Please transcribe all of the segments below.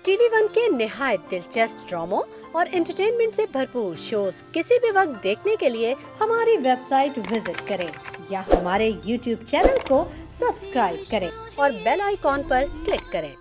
TV1 के निहायत दिलचस्प ड्रामों और एंटरटेनमेंट से भरपूर शोज किसी भी वक्त देखने के लिए हमारी वेबसाइट विजिट करें या हमारे YouTube चैनल को सब्सक्राइब करें और बेल आइकॉन पर क्लिक करें।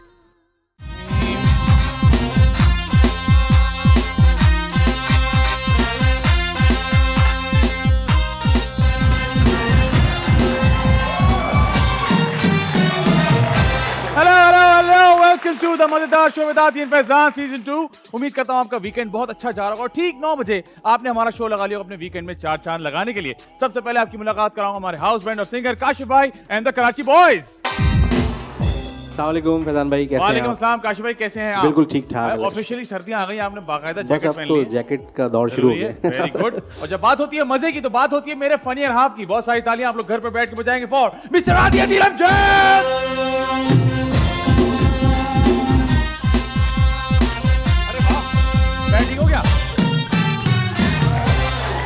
Hello welcome to the Mazedaar show with आदिन Faizan season 2। उम्मीद करता हूं आपका वीकेंड बहुत अच्छा जा रहा होगा और ठीक 9 बजे आपने हमारा शो लगा लिया अपने वीकेंड में चार चांद लगाने के लिए। सबसे पहले आपकी मुलाकात कराऊंगा हमारे हाउस बैंड और सिंगर काशिफ भाई एंड द कराची बॉयज। अस्सलाम वालेकुम फैजान भाई, कैसे हैं वालेकुम आप? अस्सलाम काशिफ भाई, कैसे हैं आप? बिल्कुल ठीक ठाक। ऑफिशियली सर्दियां आ गई, आपने बाकायदा बस जैकेट अब पहन तो ली है। जैकेट का दौर शुरू हो गया। Very good. और जब बात होती है मजे की तो बात होती है मेरे फनी और हाफ की। बहुत सारी तालियां आप लोग घर पर बैठ के बजाएंगे फॉर मिस्टर आदि अदील अमजद। बैटिंग हो गया।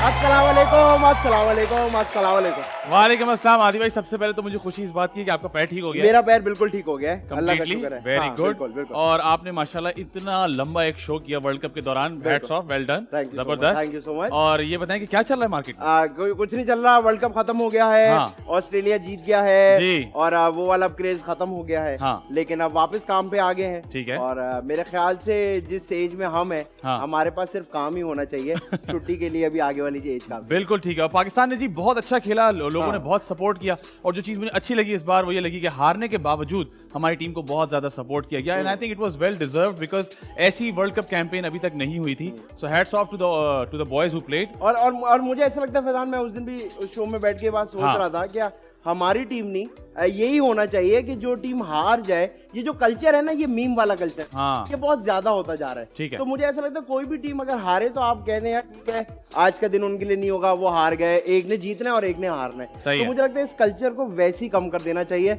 अस्सलाम वालेकुम, अस्सलाम वालेकुम, अस्सलाम वालेकुम। वालेकुम अस्सलाम। आदि भाई, सबसे पहले तो मुझे खुशी इस बात की कि आपका पैर ठीक हो गया। मेरा पैर बिल्कुल ठीक हो गया है, अल्लाह का Completely, शुक्र है। very हाँ, good। बिल्कुल, बिल्कुल। और आपने माशाल्लाह इतना लंबा एक शो किया वर्ल्ड कप के दौरान, hats off, well done, Thank you so much, जबरदस्त। thank you so much। और ये बताएं कि क्या चल रहा है मार्केट में? कुछ नहीं चल रहा, वर्ल्ड कप खत्म हो गया है, हाँ। ऑस्ट्रेलिया जीत गया है जी। और वो वाला क्रेज खत्म हो गया है। हाँ। लेकिन अब वापस काम पे आ गए हैं। ठीक है। और मेरे ख्याल से जिस एज में हम हैं, हाँ। हमारे पास सिर्फ काम ही होना चाहिए, छुट्टी के लिए अभी आगे वाली एज का। बिल्कुल ठीक है। और पाकिस्तान ने जी बहुत अच्छा खेला, लोगों हाँ। ने बहुत सपोर्ट किया। और जो चीज मुझे अच्छी लगी इस बार वो ये लगी कि हारने के बावजूद हमारी टीम को बहुत ज्यादा सपोर्ट किया गया and I think it was well deserved because ऐसी वर्ल्ड कप कैंपेन अभी तक नहीं हुई थी। So hats off to the boys who played. और मुझे ऐसा लगता है फैजान, मैं उस दिन भी उस शो में बैठ के बात सोच हाँ। रहा था कि हमारी टीम नहीं, यही होना चाहिए कि जो टीम हार जाए, ये जो कल्चर है ना, ये मीम वाला कल्चर, हाँ। ये बहुत ज्यादा होता जा रहा है। ठीक है। तो मुझे ऐसा लगता है कोई भी टीम अगर हारे तो आप कहते हैं ठीक है, आज का दिन उनके लिए नहीं होगा, वो हार गए, एक ने जीतना है और एक ने हारना है। सही तो है। मुझे लगता है इस कल्चर को वैसे ही कम कर देना चाहिए।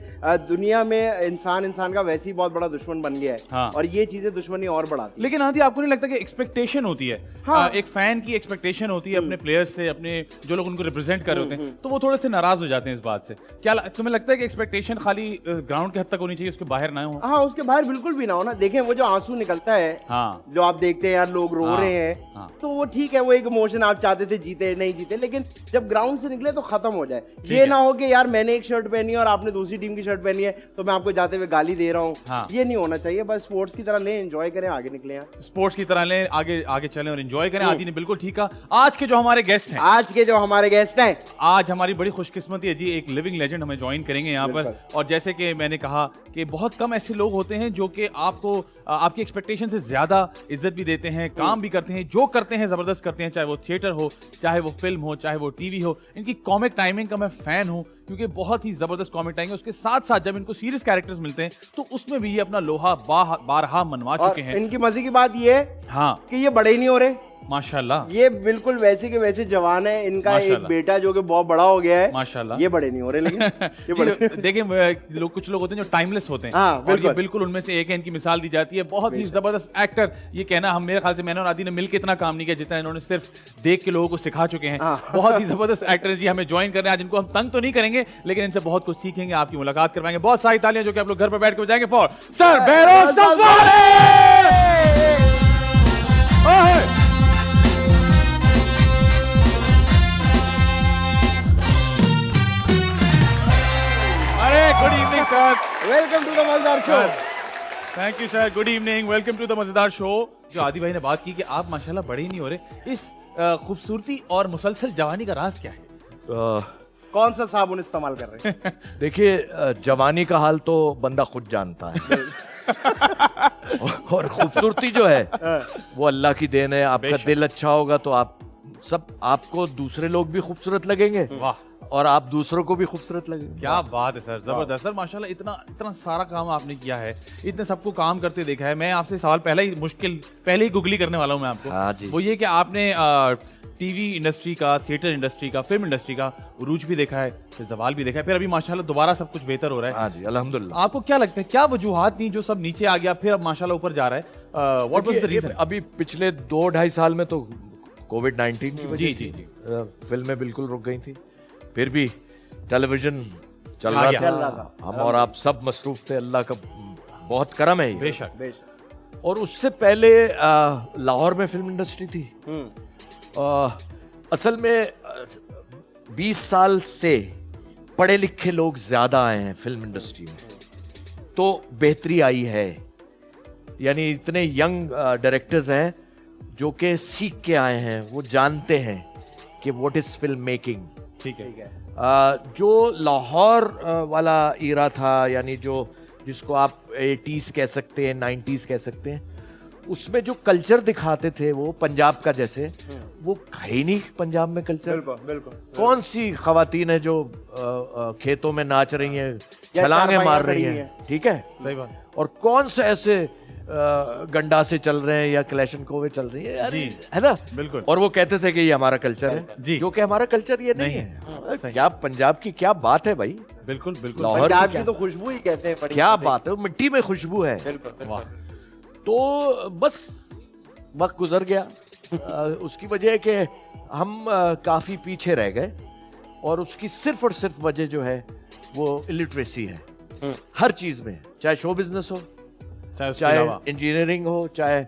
दुनिया में इंसान का वैसे ही बहुत बड़ा दुश्मन बन गया है। हाँ। और ये चीजें दुश्मनी और बढ़ाती है। लेकिन आदि, आपको नहीं लगता कि एक्सपेक्टेशन होती है? हाँ। एक फैन की एक्सपेक्टेशन होती है अपने प्लेयर्स से, अपने जो लोग उनको रिप्रेजेंट कर रहे होते हैं, तो वो थोड़े से नाराज हो जाते हैं इस बात से। क्या तुम्हें लगता है कि एक्सपेक्टेशन खाली ग्राउंड के हद तक होनी चाहिए, उसके बाहर ना हो? हाँ, उसके बाहर बिल्कुल भी ना हो ना। देखें वो जो आंसू निकलता है, हाँ। जो आप देखते हैं यार लोग रो हाँ, रहे हैं, हाँ। तो वो ठीक है, वो एक इमोशन, आप चाहते थे जीते नहीं जीते, लेकिन जब ग्राउंड से निकले तो खत्म हो जाए। ये है। ना हो कि यार मैंने एक शर्ट पहनी है और आपने दूसरी टीम की शर्ट पहनी है तो मैं आपको जाते हुए गाली दे रहा हूँ। हाँ। ये नहीं होना चाहिए। बस स्पोर्ट्स की तरह लें, एंजॉय करें, आगे निकले यार। स्पोर्ट्स की तरह लें, आगे आगे चलें और एंजॉय करें। आदि ने बिल्कुल ठीक कहा। आज के जो हमारे गेस्ट हैं, आज के जो हमारे गेस्ट हैं, आज हमारी बड़ी खुशकिस्मती है जी, एक लिविंग लेजेंड हमें ज्वाइन करेंगे यहाँ पर। और जैसे कि मैंने कहा कि बहुत कम ऐसे लोग होते हैं जो कि आपको आपकी एक्सपेक्टेशन से ज्यादा इज्जत भी देते हैं, काम भी करते हैं, जो करते हैं जबरदस्त करते हैं, चाहे वो थिएटर हो, चाहे वो फिल्म हो, चाहे वो टीवी हो। इनकी कॉमिक टाइमिंग का मैं फैन हूँ क्योंकि बहुत ही जबरदस्त कॉमिक टाइमिंग है। उसके साथ साथ जब इनको सीरियस कैरेक्टर्स मिलते हैं तो उसमें भी ये अपना लोहा बारहा मनवा और चुके हैं। इनकी मजे की बात ये है हाँ, कि ये बड़े ही नहीं हो रहे, माशाल्लाह ये बिल्कुल वैसे के वैसे जवान है। इनका एक माशाल्लाह। बेटा जो कि बहुत बड़ा हो गया है, माशाल्लाह। ये बड़े नहीं हो रहे, लेकिन ये बड़े देखिए लोग, कुछ लोग होते हैं जो टाइमलेस होते हैं, हाँ, और ये बिल्कुल। बिल्कुल उनमें से एक है। इनकी मिसाल दी जाती है, बहुत ही जबरदस्त एक्टर। ये कहना, हम मेरे ख्याल से मैंने और आदि ने मिलकर इतना काम नहीं किया जितना इन्होंने सिर्फ देख के लोगों को सिखा चुके हैं। हाँ। बहुत ही जबरदस्त एक्टर जी हमें ज्वाइन कर रहे हैं आज। इनको हम तंग तो नहीं करेंगे लेकिन इनसे बहुत कुछ सीखेंगे, आपकी मुलाकात करवाएंगे। बहुत सारी तालियां जो कि आप लोग घर पर बैठ के बजाएंगे फॉर सर बहरोज सफवारी। अरे good evening sir. Welcome to the Mazedaar show. Thank you sir, good evening, welcome to the Mazedaar show. जो आदि भाई ने बात की कि आप माशाल्लाह बड़े ही नहीं हो रहे, इस खूबसूरती और मुसलसल जवानी का राज क्या है? कौन सा साबुन इस्तेमाल कर रहे हैं? देखिए, जवानी का हाल तो बंदा खुद जानता है। और खूबसूरती जो है वो अल्लाह की देन है। आपका बेशक। दिल अच्छा होगा तो आपको दूसरे लोग भी खूबसूरत लगेंगे वाह, और आप दूसरों को भी खूबसूरत लगेंगे। क्या बात है सर, जबरदस्त सर, माशाल्लाह इतना इतना सारा काम आपने किया है, इतने सबको काम करते देखा है। मैं आपसे सवाल पहले ही गुगली करने वाला हूँ मैं आपको। हाँ जी। वो ये कि आपने टीवी इंडस्ट्री का, थिएटर इंडस्ट्री का, फिल्म इंडस्ट्री का उरूज भी देखा है, फिर जवाल भी देखा है, फिर अभी माशाल्लाह दोबारा सब कुछ बेहतर हो रहा है। हाँ जी, अल्हम्दुलिल्लाह। आपको क्या लगता है, क्या वजूहात थी जो सब नीचे आ गया फिर अब माशाल्लाह ऊपर जा रहा है? What was the reason? अभी पिछले 2-2.5 साल में तो कोविड-19 की वजह जी, से फिल्में बिल्कुल रुक गई थी। फिर भी टेलीविजन चल आ रहा गया। चल रहा था, था। हम और आप सब मसरूफ थे। अल्लाह का बहुत करम है ये। बेशक। बेशक। और उससे पहले लाहौर में फिल्म इंडस्ट्री थी। असल में 20 साल से पढ़े लिखे लोग ज्यादा आए हैं फिल्म इंडस्ट्री में, तो बेहतरी आई है। यानी इतने यंग डायरेक्टर्स हैं जो कि सीख के आए हैं, वो जानते हैं कि व्हाट इज फिल्म मेकिंग। ठीक है। जो लाहौर वाला ईरा था, यानी जो जिसको आप 80s कह सकते हैं, 90s कह सकते हैं, उसमें जो कल्चर दिखाते थे वो पंजाब का जैसे, वो है ही नहीं पंजाब में कल्चर। बिल्कुल। कौन सी खवातीन है जो खेतों में नाच रही हैं, छलांगे मार रही हैं, ठीक है, सही बात। और कौन से ऐसे गंडा से चल रहे हैं या क्लैशनकोवे चल रही है, जी, है ना, बिल्कुल। और वो कहते थे कि ये हमारा कल्चर है, जी, जो कि हमारा कल्चर ये नहीं है। क्या पंजाब की क्या बात है भाई, बिल्कुल बिल्कुल। लाहौर पंजाब की की तो खुशबू ही कहते हैं। क्या बात है, मिट्टी में खुशबू है। वाह। तो बस वक्त गुजर गया। उसकी वजह है कि हम काफी पीछे रह गए, और उसकी सिर्फ और सिर्फ वजह जो है वो इलिटरेसी है। हर चीज में, चाहे शो बिजनेस हो, चाहे इंजीनियरिंग हो, चाहे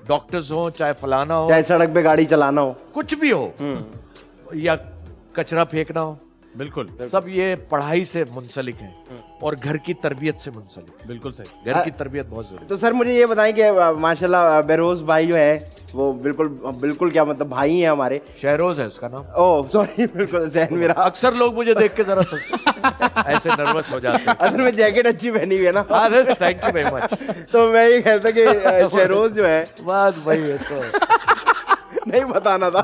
डॉक्टर्स हो, चाहे फलाना हो, चाहे सड़क पे गाड़ी चलाना हो, कुछ भी हो, या कचरा फेंकना हो, बिल्कुल सब ये पढ़ाई से मुंसलिक है और घर की तरबियत से मुंसलिक है। बिल्कुल सही। घर की तरबियत बहुत जरूरी है। तो सर मुझे ये बताएं कि माशाल्लाह बेरोज भाई जो है वो बिल्कुल क्या मतलब भाई हैं हमारे। शहरोज है उसका नाम। ओह सॉरी, बिल्कुल जहन मेरा। अक्सर लोग मुझे देख के जरा ऐसे नर्वस हो जाते हैं। असल में जैकेट अच्छी पहनी हुई है ना। Thank you very much. तो मैं ये कहता कि शहरोज जो है, बात भाई है तो नहीं बताना था।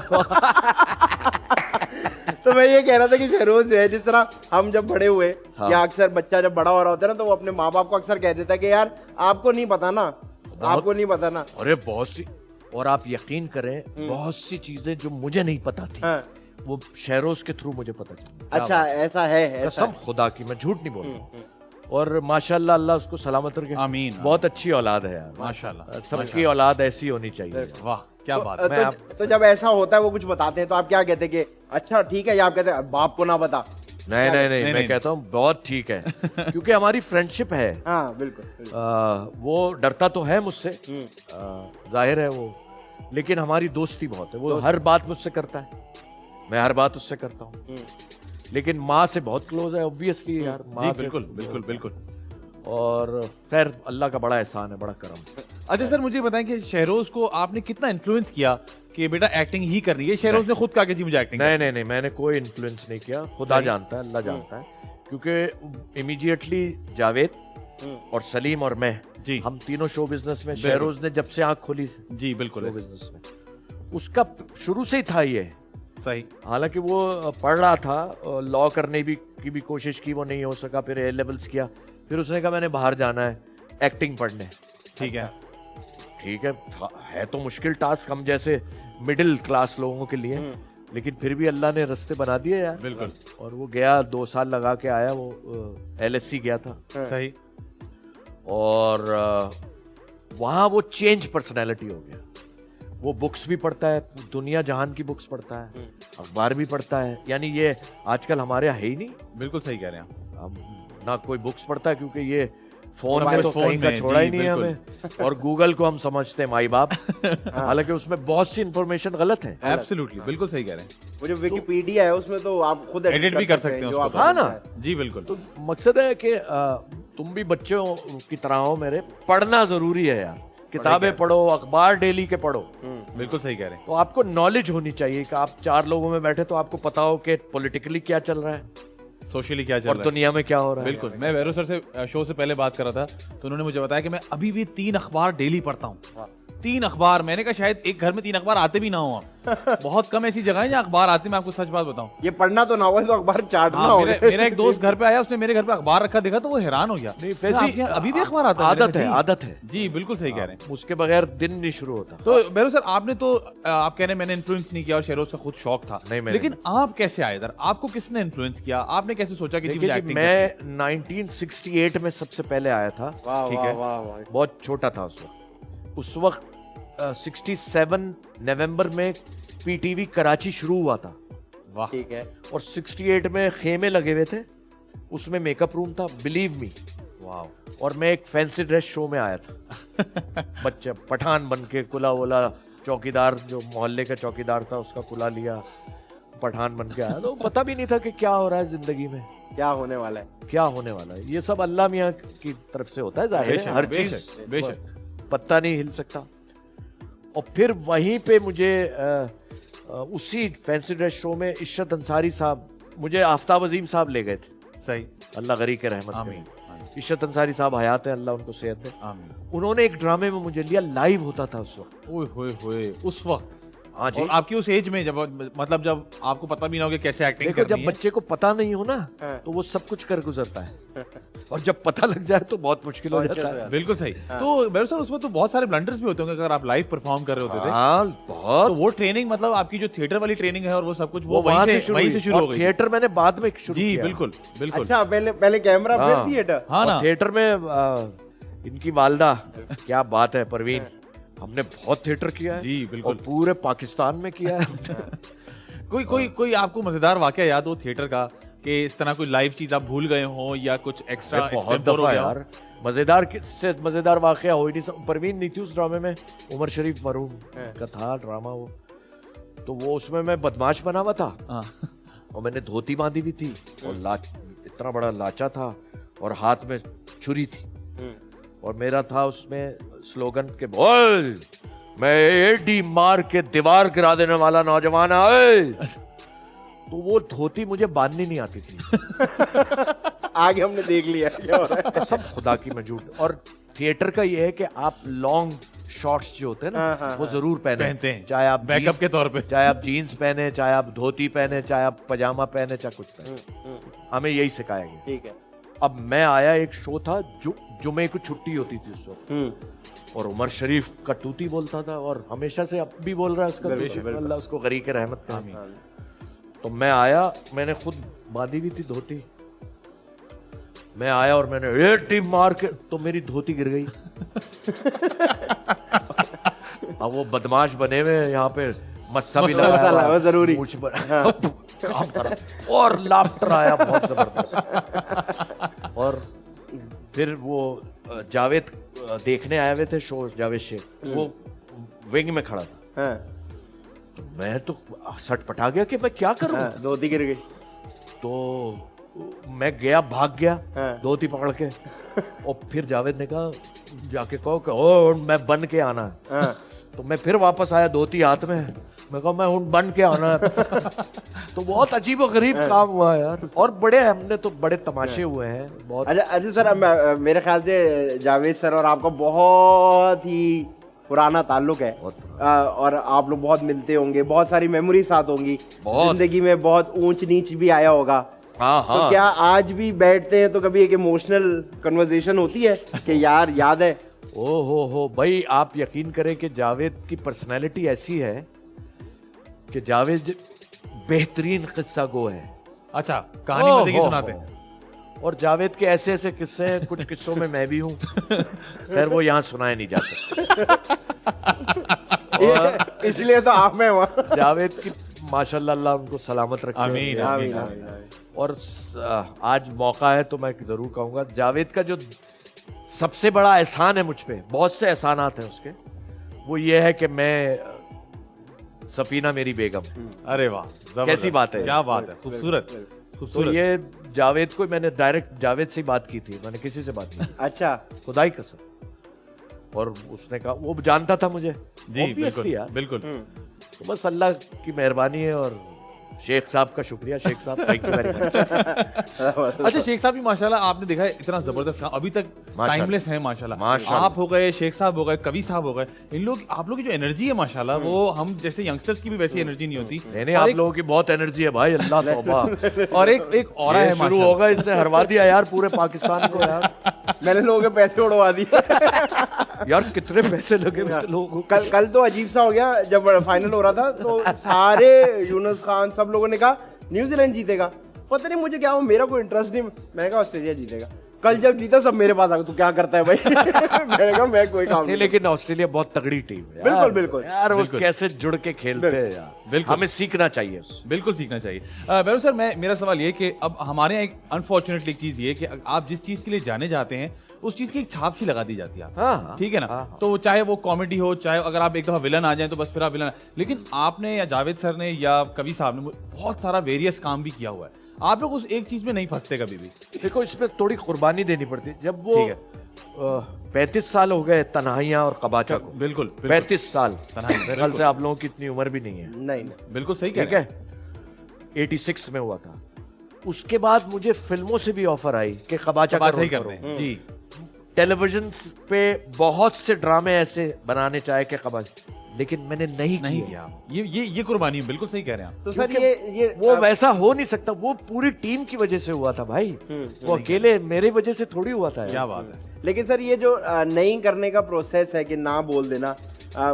तो मैं ये कह रहा था कि शहरोज जो है, जिस तरह हम जब बड़े हुए, हाँ। या अक्सर बच्चा जब बड़ा हो रहा होता है ना, तो वो अपने माँ बाप को अक्सर कह देता है कि यार आपको नहीं पता ना, आपको नहीं पता ना। अरे बहुत सी, और आप यकीन करें बहुत सी चीजें जो मुझे नहीं पता थी, हाँ। वो शहरोज के थ्रू मुझे पता चली। अच्छा ऐसा है, ऐसा कसम खुदा की, मैं झूठ नहीं बोल रहा। और माशाल्लाह, अल्लाह उसको सलामत रखे। आमीन। बहुत अच्छी औलाद है यार, माशाल्लाह। सबकी औलाद ऐसी होनी चाहिए। वाह क्या बात तो, है। तो जब ऐसा होता है वो कुछ बताते हैं तो आप क्या कहते हैं कि अच्छा ठीक है, या आप कहते हैं बाप को ना बता? नहीं, मैं कहता हूँ बहुत ठीक है, क्योंकि हमारी फ्रेंडशिप है। हाँ बिल्कुल। वो डरता तो है मुझसे, जाहिर है वो, लेकिन हमारी दोस्ती बहुत है। वो हर बात मुझसे करता है, मैं हर बात उससे करता हूँ, लेकिन माँ से बहुत क्लोज है ऑब्वियसली यार। माँ से बिल्कुल बिल्कुल बिल्कुल। और खैर अल्लाह का बड़ा एहसान है, बड़ा करम। अच्छा सर, मुझे बताएं कि शहरोज को आपने कितना इन्फ्लुएंस किया कि बेटा एक्टिंग ही करनी है? शहरोज ने खुद कहा कि जी मुझे एक्टिंग नहीं, मैंने कोई इन्फ्लुएंस नहीं किया। खुदा जानता है, अल्लाह जानता है, क्योंकि इमीडिएटली जावेद और सलीम और मैं, जी, हम तीनों शो बिजनेस में, शहरोज ने जब से आंख खोली, जी बिल्कुल शो बिजनेस में, उसका शुरू से ही था ये। सही। हालांकि वो पढ़ रहा था, लॉ करने की भी कोशिश की, वो नहीं हो सका, फिर ए लेवल्स किया, फिर उसने कहा मैंने बाहर जाना है एक्टिंग पढ़ने। ठीक है तो मुश्किल टास्क हम जैसे मिडिल क्लास लोगों के लिए, लेकिन फिर भी अल्लाह ने रास्ते बना दिए यार। बिल्कुल। और वो गया, 2 साल लगा के आया, वो LSC गया था। सही। और वहाँ वो चेंज पर्सनैलिटी हो गया। वो बुक्स भी पढ़ता है, दुनिया जहान की बुक्स पढ़ता है, अखबार भी पढ़ता है। यानी ये आजकल हमारे यहाँ है ही नहीं। बिल्कुल सही कह रहे हैं आप। हम ना कोई बुक्स पढ़ता है, क्योंकि ये फोन में कुछ तो फोन कहीं का में, छोड़ा जी, ही नहीं है हमें। और गूगल को हम समझते हैं माई बाप, हालांकि उसमें बहुत सी इंफॉर्मेशन गलत है। एब्सोल्युटली, बिल्कुल सही कह रहे हैं। वो जो विकिपीडिया है उसमें तो आप खुद एडिट भी कर सकते हैं जो उसको आप तो। हाँ ना। जी बिल्कुल। तो मकसद है कि तुम भी बच्चों की तरह हो मेरे, पढ़ना जरूरी है यार। किताबें पढ़ो, अखबार डेली के पढ़ो। बिल्कुल सही कह रहे हैं। तो आपको नॉलेज होनी चाहिए कि आप 4 लोगों में बैठे तो आपको पता हो कि पॉलिटिकली क्या चल रहा है, सोशली क्या चल और रहा है, दुनिया में क्या हो रहा है। बिल्कुल। मैं वैरो सर से शो से पहले बात कर रहा था, तो उन्होंने मुझे बताया कि मैं अभी भी 3 अखबार डेली पढ़ता हूँ। 3 अखबार। मैंने कहा शायद एक घर में 3 अखबार आते भी ना हो। बहुत कम ऐसी जगह है जहाँ अखबार आते। मैं आपको सच बात बताऊं, ये पढ़ना तो ना हो तो अखबार चाटना हाँ, हो। मेरा एक दोस्त घर पे आया, उसने मेरे घर पे अखबार रखा, देखा तो वो हैरान हो गया। नहीं, आपके यहाँ अभी भी अखबार आता है? आदत है, जी। आदत है। जी बिल्कुल सही कह रहे हैं। उसके बगैर दिन नहीं शुरू होता। तो वैरो सर, आपने तो आप कह रहे हैं मैंने इन्फ्लुएंस नहीं किया और शहरोज का खुद शौक था, नहीं, मैंने लेकिन आप कैसे आए इधर? आपको किसने इन्फ्लुएंस किया? आपने कैसे सोचा कि जी मुझे देखिए जी, एक्टिंग करनी है? मैं 1968 में सबसे पहले आया था। वाह ठीक वाह है। वाह वाह। बहुत छोटा था उस वक्त 67 नवंबर में PTV कराची शुरू हुआ था। वाह। ठीक है। और 68 में खेमे लगे हुए थे, उसमें मेकअप रूम था, बिलीव मी। वाह। और मैं एक फैंसी ड्रेस शो में आया था। बच्चे पठान बन के कुला वुला, चौकीदार जो मोहल्ले का चौकीदार था उसका कुला लिया, पठान बन के आया। तो पता भी नहीं था कि क्या हो रहा है जिंदगी में, क्या होने वाला है। क्या होने वाला है। ये सब अल्लाह मियाँ की तरफ से होता है, जाहिर है, हर चीज बेशक पत्ता नहीं हिल सकता। और फिर वहीं पे मुझे उसी फैंसी ड्रेस शो में इशरत अंसारी साहब, मुझे आफ्ताब अजीम साहब ले गए थे, सही, अल्लाह गरी के रहमत आमीन करे। इशरत अंसारी साहब हयात है, अल्लाह उनको सेहत दे। आमीन। उन्होंने एक ड्रामे में मुझे लिया, लाइव होता था उस वक्त। ओए होए होए, उस वक्त। हाँ जी। और आपकी उस एज में, जब मतलब जब आपको पता भी ना हो कि कैसे एक्टिंग देखो, करनी जब है। बच्चे को पता नहीं हो ना हाँ। तो वो सब कुछ कर गुजरता है, और जब पता लग जाए तो बहुत मुश्किल हो जाता है। बिल्कुल सही। तो मेरे साथ उसमें तो बहुत सारे ब्लंडर्स भी होते होंगे अगर आप लाइव परफॉर्म कर रहे होते थे। हाँ, तो बहुत। वो ट्रेनिंग, मतलब आपकी जो थिएटर वाली ट्रेनिंग है और वो सब कुछ, वो वहां वहीं से से शुरू हो और गई। थिएटर मैंने बाद में शुरू जी किया। बिल्कुल बिल्कुल। अच्छा, पहले कैमरा हाँ। फिर थिएटर। हाँ ना। और थिएटर में इनकी वालदा, क्या बात है परवीन, हमने बहुत थिएटर किया है जी बिल्कुल। और पूरे पाकिस्तान में किया है। कोई आपको मजेदार वाकया याद हो थिएटर का, कि इस तरह कोई लाइव चीज आप भूल गए हो या कुछ एक्स्ट्रा बहुत एक्सटेम्पोर हो दफा गया हो? यार, मजेदार से मजेदार वाकया हो ही नहीं। परवीन नहीं थी उस ड्रामे में, उमर शरीफ मरूम का था ड्रामा वो। तो वो उसमें मैं बदमाश बना हुआ था, हाँ। और मैंने धोती बांधी हुई थी, और इतना बड़ा लाचा था, और हाथ में छुरी थी, और मेरा था उसमें स्लोगन के, बोल मैं एडी मार के दीवार गिरा देने वाला नौजवान है। तो वो धोती मुझे बांधनी नहीं आती थी। आगे हमने देख लिया क्या हो रहा है। सब खुदा की मौजूद। और थिएटर का ये है कि आप लॉन्ग शॉर्ट्स जो होते हैं हाँ, ना, हाँ, वो जरूर पहनते हैं, चाहे आप बैकअप के तौर पे। चाहे आप जीन्स पहने, चाहे आप धोती पहने, चाहे आप पजामा पहने, चाहे कुछ पहने, हमें यही सिखाया गया। ठीक है। अब मैं आया, एक शो था जुमे को छुट्टी होती थी उस वक्त, और उमर शरीफ का तूती बोलता था, और हमेशा से अब भी बोल रहा है उसका, अल्लाह उसको गरी के रहमत करे। तो मैं आया, मैंने खुद बांधी हुई थी धोती, मैं आया और मैंने एक टीम मार के, तो मेरी धोती गिर गई। अब वो बदमाश बने हुए यहाँ पे मस्सा भी मसाला, लगाया, वो जरूरी। मूंछ काम करा, और लाफ्टर आया बहुत जबरदस्त। और फिर वो जावेद देखने आए हुए थे शो, जावेद शेख, वो विंग में खड़ा था। हाँ, तो मैं तो सटपटा गया कि मैं क्या करूं। हाँ, धोती गिर गई। तो मैं गया, भाग गया, हाँ। धोती पकड़ के, और फिर जावेद ने कहा जाके कहो कि ओ मैं बन के आना है। हाँ। तो मैं फिर वापस आया धोती हाथ में, मैं कहा मैं हूं बन के आना है। तो बहुत अजीब और गरीब काम हुआ यार, और बड़े हमने तो बड़े तमाशे हुए हैं बहुत। अच्छा सर, मेरे ख्याल से जावेद सर और आपका बहुत ही पुराना ताल्लुक है, और आप लोग बहुत मिलते होंगे, बहुत सारी मेमोरी साथ होंगी, बहुत। जिंदगी में बहुत ऊंच नीच भी आया होगा। हाँ तो क्या आज भी बैठते हैं तो कभी एक इमोशनल कन्वर्सेशन होती है कि यार याद है? ओ हो भाई, आप यकीन करें कि जावेद की पर्सनैलिटी ऐसी है कि जावेद बेहतरीन किस्सा गो है। अच्छा, कहानी मजे की सुनाते हैं। और जावेद के ऐसे ऐसे किस्से हैं, कुछ किस्सों में मैं भी हूँ, खैर वो यहाँ सुनाए नहीं जा सकते। इसलिए तो आप में वहाँ। जावेद की माशाल्लाह, अल्लाह उनको सलामत रखे। आमीन, आमीन, आमीन। आमीन। और आज मौका है तो मैं जरूर कहूँगा, जावेद का जो सबसे बड़ा एहसान है मुझ पे, बहुत से एहसानात हैं उसके, वो ये है कि मैं सफीना मेरी बेगम, अरे वाह, जबरदस्त। कैसी बात है? क्या बात है, खूबसूरत तो खूबसूरत। ये जावेद को मैंने डायरेक्ट जावेद से बात की थी, मैंने किसी से बात नहीं की, अच्छा, खुदाई कसम। और उसने कहा, वो जानता था मुझे, जी Obviously बिल्कुल यार। बिल्कुल। तो बस अल्लाह की मेहरबानी है, और शेख साहब का शुक्रिया। शेख साहब, थैंक यू वेरी मच। अच्छा, शेख साहब भी माशाल्लाह आपने देखा है इतना जबरदस्त काम, अभी तक माशाल्लाह। टाइमलेस है माशाल्लाह। माशाल्लाह। आप हो गए, शेख साहब हो गए, कवि साहब हो गए, इन लोग, आप लोग की जो एनर्जी है माशाल्लाह, वो हम जैसे यंगस्टर्स की भी वैसी एनर्जी नहीं होती। नहीं, और आप एक- लोगों की बहुत एनर्जी है भाई, अल्लाह तौबा। और एक और ये है शुरू माशाल्लाह। होगा, इसने हरवा दिया यार पूरे पाकिस्तान को यार। मैंने लोगों के पैसे उड़वा दिए। यार कितने पैसे लगे मेरे लोगों को। कल तो अजीब सा हो गया, जब फाइनल हो रहा था तो सारे यूनुस खान सब लोगों ने कहा न्यूजीलैंड जीतेगा। पता नहीं मुझे क्या, वो मेरा कोई इंटरेस्ट नहीं, मैंने कहा ऑस्ट्रेलिया जीतेगा। कल जब जीता सब मेरे पास आ गए, तू क्या करता है भाई? मैंने कहा मैं कोई काम नहीं, नहीं। लेकिन ऑस्ट्रेलिया बहुत तगड़ी टीम है यार। बिल्कुल, बिल्कुल। यार वो बिल्कुल। कैसे जुड़ के खेलते हैं यार, बिल्कुल। हमें सीखना चाहिए उससे। बिल्कुल सीखना चाहिए। बैरू सर, मेरा सवाल ये है कि अब हमारे यहाँ एक अनफॉर्चुनेटली चीज़ ये है कि आप जिस चीज़ के लिए जाने जाते हैं उस चीज की एक छाप सी लगा दी जाती है आपको। हाँ, हाँ, ठीक है ना। हाँ, हाँ। तो चाहे वो कॉमेडी हो, चाहे अगर आप एक दफा विलन आ जाए तो बस फिर आप विलन। लेकिन आपने या जावेद सर ने या कवि साहब ने बहुत सारा वेरियस काम भी किया हुआ है। आप लोग उस एक चीज में नहीं फंसते कभी भी? देखो, इसमें थोड़ी कुर्बानी देनी पड़ती। जब वो ठीक है। 35 साल हो गए तन्हाइयां और कबाचा को। बिल्कुल 35 साल। तन्हाई, मेरे ख्याल से आप लोगों की इतनी उम्र भी नहीं है। नहीं नहीं। बिल्कुल सही कह ठीक रहे है। 86 में हुआ था। उसके बाद मुझे फिल्मों से भी ऑफर आई कि कबाचा का बात सही रोल करते करो। हैं जी। टेलीविजन पे बहुत से ड्रामे ऐसे बनाने चाहे कि कबाचा, लेकिन मैंने नहीं किया। ये कुर्बानी बिल्कुल सही कह रहे हैं आप। तो सर ये वो वैसा हो नहीं सकता। वो पूरी टीम की वजह से हुआ था भाई। वो अकेले मेरी वजह से थोड़ी हुआ था। क्या बात है। लेकिन सर ये जो नहीं करने का प्रोसेस है कि ना बोल देना,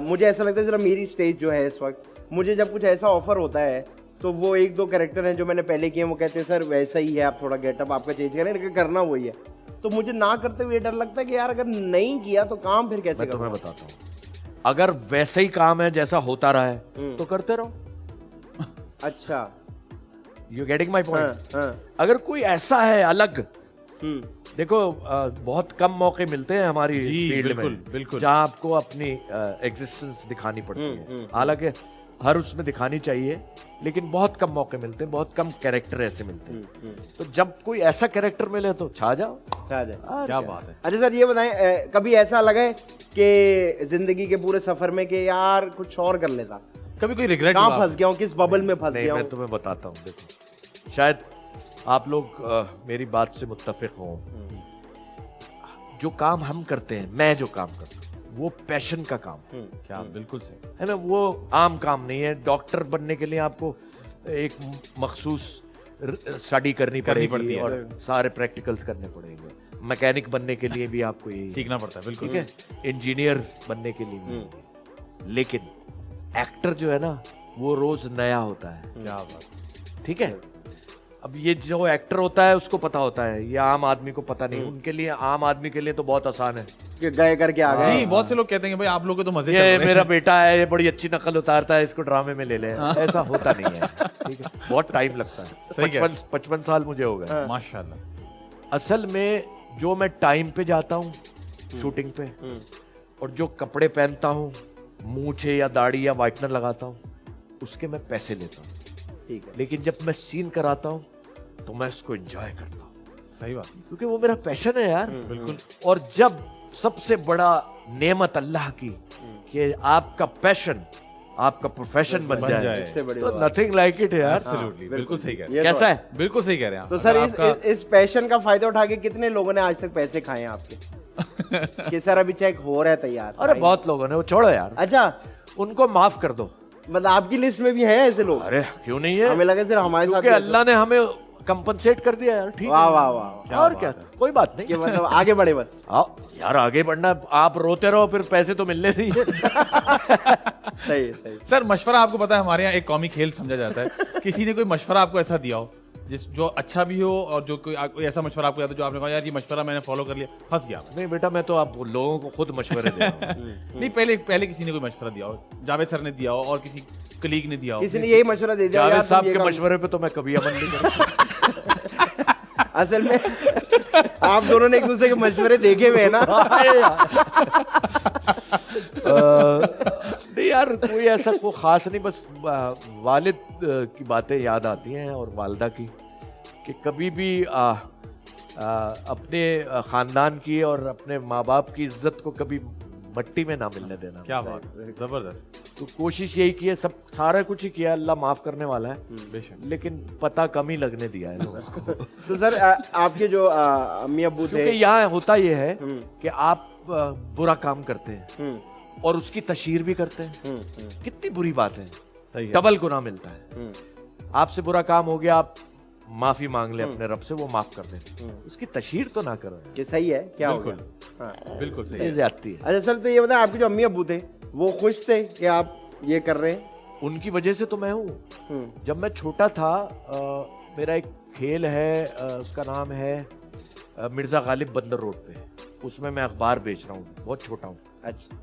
मुझे ऐसा लगता है जरा मेरी स्टेज जो है इस वक्त, मुझे जब कुछ ऐसा ऑफर होता है तो वो एक दो कैरेक्टर हैं जो मैंने पहले किए, वो कहते हैं सर वैसा ही है, आप थोड़ा गेटअप आपका चेंज करें, लेकिन करना वही है। तो मुझे ना करते हुए डर लगता है कि यार अगर नहीं किया तो काम फिर कैसे मैं तुम्हें करूंगा? बताता हूँ, अगर वैसे ही काम है जैसा होता रहा है तो करते रहो। अच्छा। You getting my point? हाँ, हाँ। अगर कोई ऐसा है अलग, हम्म। देखो बहुत कम मौके मिलते हैं हमारी जी, फील्ड बिल्कुल, में बिल्कुल। जहाँ आपको अपनी एग्जिस्टेंस दिखानी पड़ती है। हालांकि हर उसमें दिखानी चाहिए, लेकिन बहुत कम मौके मिलते हैं, बहुत कम कैरेक्टर ऐसे मिलते हैं। तो जब कोई ऐसा कैरेक्टर मिले तो छा जाओ। अच्छा जाए। क्या बात है। अच्छा सर ये बताएं, कभी ऐसा लगा है कि जिंदगी के पूरे सफर में कि यार कुछ और कर लेता, कभी कोई रिग्रेट कहाँ फंस गया हूँ, किस बबल में फंस नहीं, गया मैं हूँ? तुम्हें बताता हूँ। देखो, शायद आप लोग मेरी बात से मुत्तफिक हों। जो काम हम करते हैं, मैं जो काम करता हूँ, वो पैशन का काम है। क्या बिल्कुल सही है ना। वो आम काम नहीं है। डॉक्टर बनने के लिए आपको एक मखसूस स्टडी करनी पड़ेगी है। और सारे प्रैक्टिकल्स करने पड़ेंगे। मैकेनिक बनने के लिए भी आपको यही सीखना पड़ता है। बिल्कुल ठीक है। इंजीनियर बनने के लिए भी। लेकिन एक्टर जो है ना, वो रोज नया होता है। क्या बात। ठीक है। अब ये जो एक्टर होता है उसको पता होता है, ये आम आदमी को पता नहीं। उनके लिए, आम आदमी के लिए तो बहुत आसान है कि गए करके आ गए। जी, बहुत से लोग कहते हैं भाई आप लोग के तो मजे चल ये रहे हैं। मेरा बेटा है, ये बड़ी अच्छी नकल उतारता है, इसको ड्रामे में ले ले। ऐसा होता नहीं है। ठीक है। बहुत टाइम लगता है। सही कह रहे 55 साल मुझे हो गए। माशाल्लाह। असल में जो मैं टाइम पे जाता हूँ शूटिंग पे, और जो कपड़े पहनता हूँ, मूछे या दाढ़ी या वाइटनर लगाता हूँ, उसके मैं पैसे लेता हूँ। ठीक है। लेकिन जब मैं सीन कराता हूँ तो मैं इसको एंजॉय करता हूँ, सही बात। क्योंकि वो मेरा पैशन है यार। बिल्कुल। और जब सबसे बड़ा नेमत अल्लाह की कि आपका पैशन आपका प्रोफेशन बन जाए, इससे बड़ी तो बात। नथिंग लाइक इट यार। एब्सोल्युटली बिल्कुल सही कह रहे ये हैं। तो कैसा है? बिल्कुल सही कह रहे हैं आप। तो सर अगर आपका- इस पैशन का फायदा उठा के कितने लोगों ने आज तक पैसे खाए हैं आपके? कि सर अभी चेक हो रहा है तैयार? अरे बहुत लोगों ने, वो छोड़ो यार, अच्छा, उनको माफ कर दो। मतलब आपकी लिस्ट में भी हैं ऐसे लोग? अरे क्यों नहीं है? हमें लगा सिर्फ हमारे साथ क्योंकि ही है। अल्लाह ने हमें कंपनसेट कर दिया यार। ठीक वाह है। वाह वाह। और क्या, कोई बात कि नहीं। मतलब आगे बढ़े बस। आओ यार, आगे बढ़ना। आप रोते रहो फिर पैसे तो मिलने नहीं है। सही है, सही है। सर मशवरा आपको पता है हमारे यहाँ एक कॉमी खेल समझा जाता है। किसी ने कोई मशवरा आपको ऐसा दिया हो जो अच्छा भी हो, और जो कोई ऐसा मशवरा आपको याद हो जो आपने कहा यार ये मशवरा मैंने फॉलो कर लिया, फंस गया मैं। नहीं बेटा, मैं तो आप लोगों को खुद मशवरे दे रहा हूँ। नहीं, पहले किसी ने कोई मशवरा दिया हो, जावेद सर ने दिया हो और किसी कलीग ने दिया हो। किसी ने यही मशवरा दे दिया जावेद यार, तुम साहब ये के काम- मशवरे पे तो मैं कभी अमल नहीं करूँगा। असल में आप दोनों ने एक दूसरे के मशवरे देखे हुए हैं ना। नहीं यार, कोई ऐसा कोई खास नहीं, बस वालिद की बातें याद आती हैं और वालदा की, कि कभी भी अपने खानदान की और अपने माँ बाप की इज्जत को कभी मट्टी में ना मिलने देना। क्या बात है, जबरदस्त। तो कोशिश यही की है, सब सारा कुछ ही किया, अल्लाह माफ करने वाला है, बेशक। लेकिन पता कम ही लगने दिया है लोगों को। तो सर आपके जो अम्मी अब्बू थे, क्योंकि यहाँ होता ये है कि आप बुरा काम करते हैं और उसकी तशहीर भी करते हैं। कितनी बुरी बात है, सही है। डबल गुनाह मिलता है। आपसे बुरा काम हो गया, आप माफी मांग ले अपने रब से, वो माफ कर दे। उसकी तशहीर तो ना करो, कि सही है क्या हो बिल्कुल। गया? हाँ। बिल्कुल सही ये है। ज्यादती है। अच्छा सर, तो ये बताएं आपके जो अम्मी अब्बू थे वो खुश थे कि आप ये कर रहे हैं? उनकी वजह से तो मैं हूँ। जब मैं छोटा था, मेरा एक खेल है, उसका नाम है मिर्जा गालिब बंदर रोड पे, उसमें मैं अखबार बेच रहा हूँ, बहुत छोटा हूँ। अच्छा।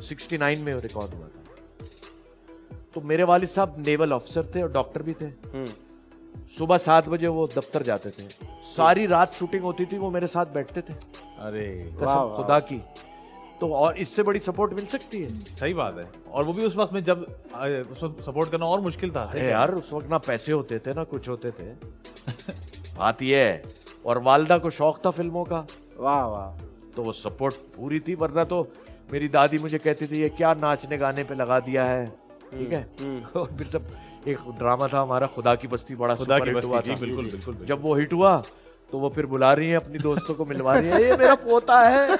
69 में रिकॉर्ड हुआ था। तो मेरे वालिद साहब नेवल ऑफिसर थे और डॉक्टर भी थे। सुबह 7 बजे वो दफ्तर जाते थे, सारी रात शूटिंग होती थी, वो मेरे साथ बैठते थे, अरे कसम खुदा की। तो और इससे बड़ी सपोर्ट मिल सकती है? सही बात है। और वो भी उस वक्त में जब सपोर्ट करना और मुश्किल था। अरे यार उस वक्त ना पैसे होते थे ना कुछ होते थे। बात ये है, और वालदा को शौक था फिल्मों का, वाह वाह। तो वो सपोर्ट पूरी थी, वरना तो मेरी दादी मुझे कहती थी ये क्या नाचने गाने पे लगा दिया है, ठीक है। और फिर जब एक ड्रामा था हमारा खुदा की बस्ती, बड़ा खुदा सुपर की हिट हुआ बस्ती, था, जी, बिल्कुल बिल्कुल। जब वो हिट हुआ तो वो फिर बुला रही है अपनी दोस्तों को, मिलवा रही है, ये मेरा पोता है।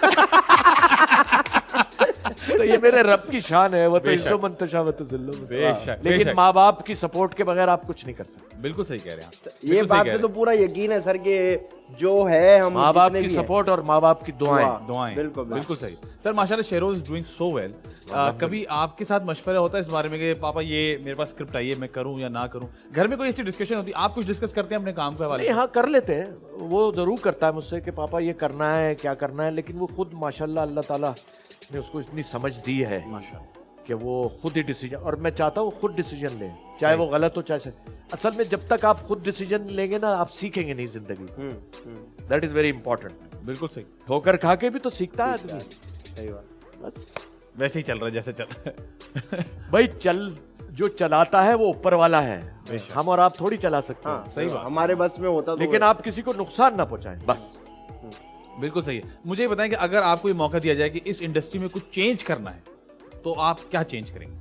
तो ये मेरे रब की शान है, वो तो बेशक। इज्जो मंतशा व तो जिल्लो में। बेशक, लेकिन बेशक। माँ बाप की सपोर्ट के बगैर आप कुछ नहीं कर सकते। बिल्कुल सही कह रहे हैं आप। ये बिल्कुल सही बात कह पे रहे तो पूरा यकीन है सर कि जो है हम माँ बाप जितने की भी हैं, सपोर्ट और माँ बाप की दुआएं। दुआ। दुआएं। बिल्कुल, बिल्कुल सही सर। माशाल्लाह शेरोज डूइंग सो वेल। कभी आपके साथ मशवरा होता है इस बारे में कि पापा ये मेरे पास स्क्रिप्ट आई है, मैं करूं या ना करूं? घर में कोई ऐसी डिस्कशन होती है? आप कुछ डिस्कस करते हैं अपने काम के हवाले नहीं से? हाँ कर लेते हैं, वो जरूर करता है मुझसे कि पापा ये करना है, क्या करना है, लेकिन वो खुद माशाल्लाह अल्लाह ताला ने उसको इतनी समझ दी है कि वो खुद ही डिसीजन, और मैं चाहता हूँ खुद डिसीजन ले, चाहे वो गलत हो चाहे सही। असल में जब तक आप खुद डिसीजन लेंगे ना, आप सीखेंगे नहीं जिंदगी। That is very important. बिल्कुल सही। ठोकर खा के भी तो सीखता है आदमी। सही बात। बस वैसे ही चल रहा है जैसे चल रहा है। भाई जो चलाता है वो ऊपर वाला है, बेशक। हम और आप थोड़ी चला सकते हाँ हैं। सही बात। हमारे बस में होता तो लेकिन आप किसी को नुकसान ना पहुंचाएं, बस। बिल्कुल सही है। मुझे ये बताएं कि अगर आपको ये मौका दिया जाए कि इस इंडस्ट्री में कुछ चेंज करना है, तो आप क्या चेंज करेंगे?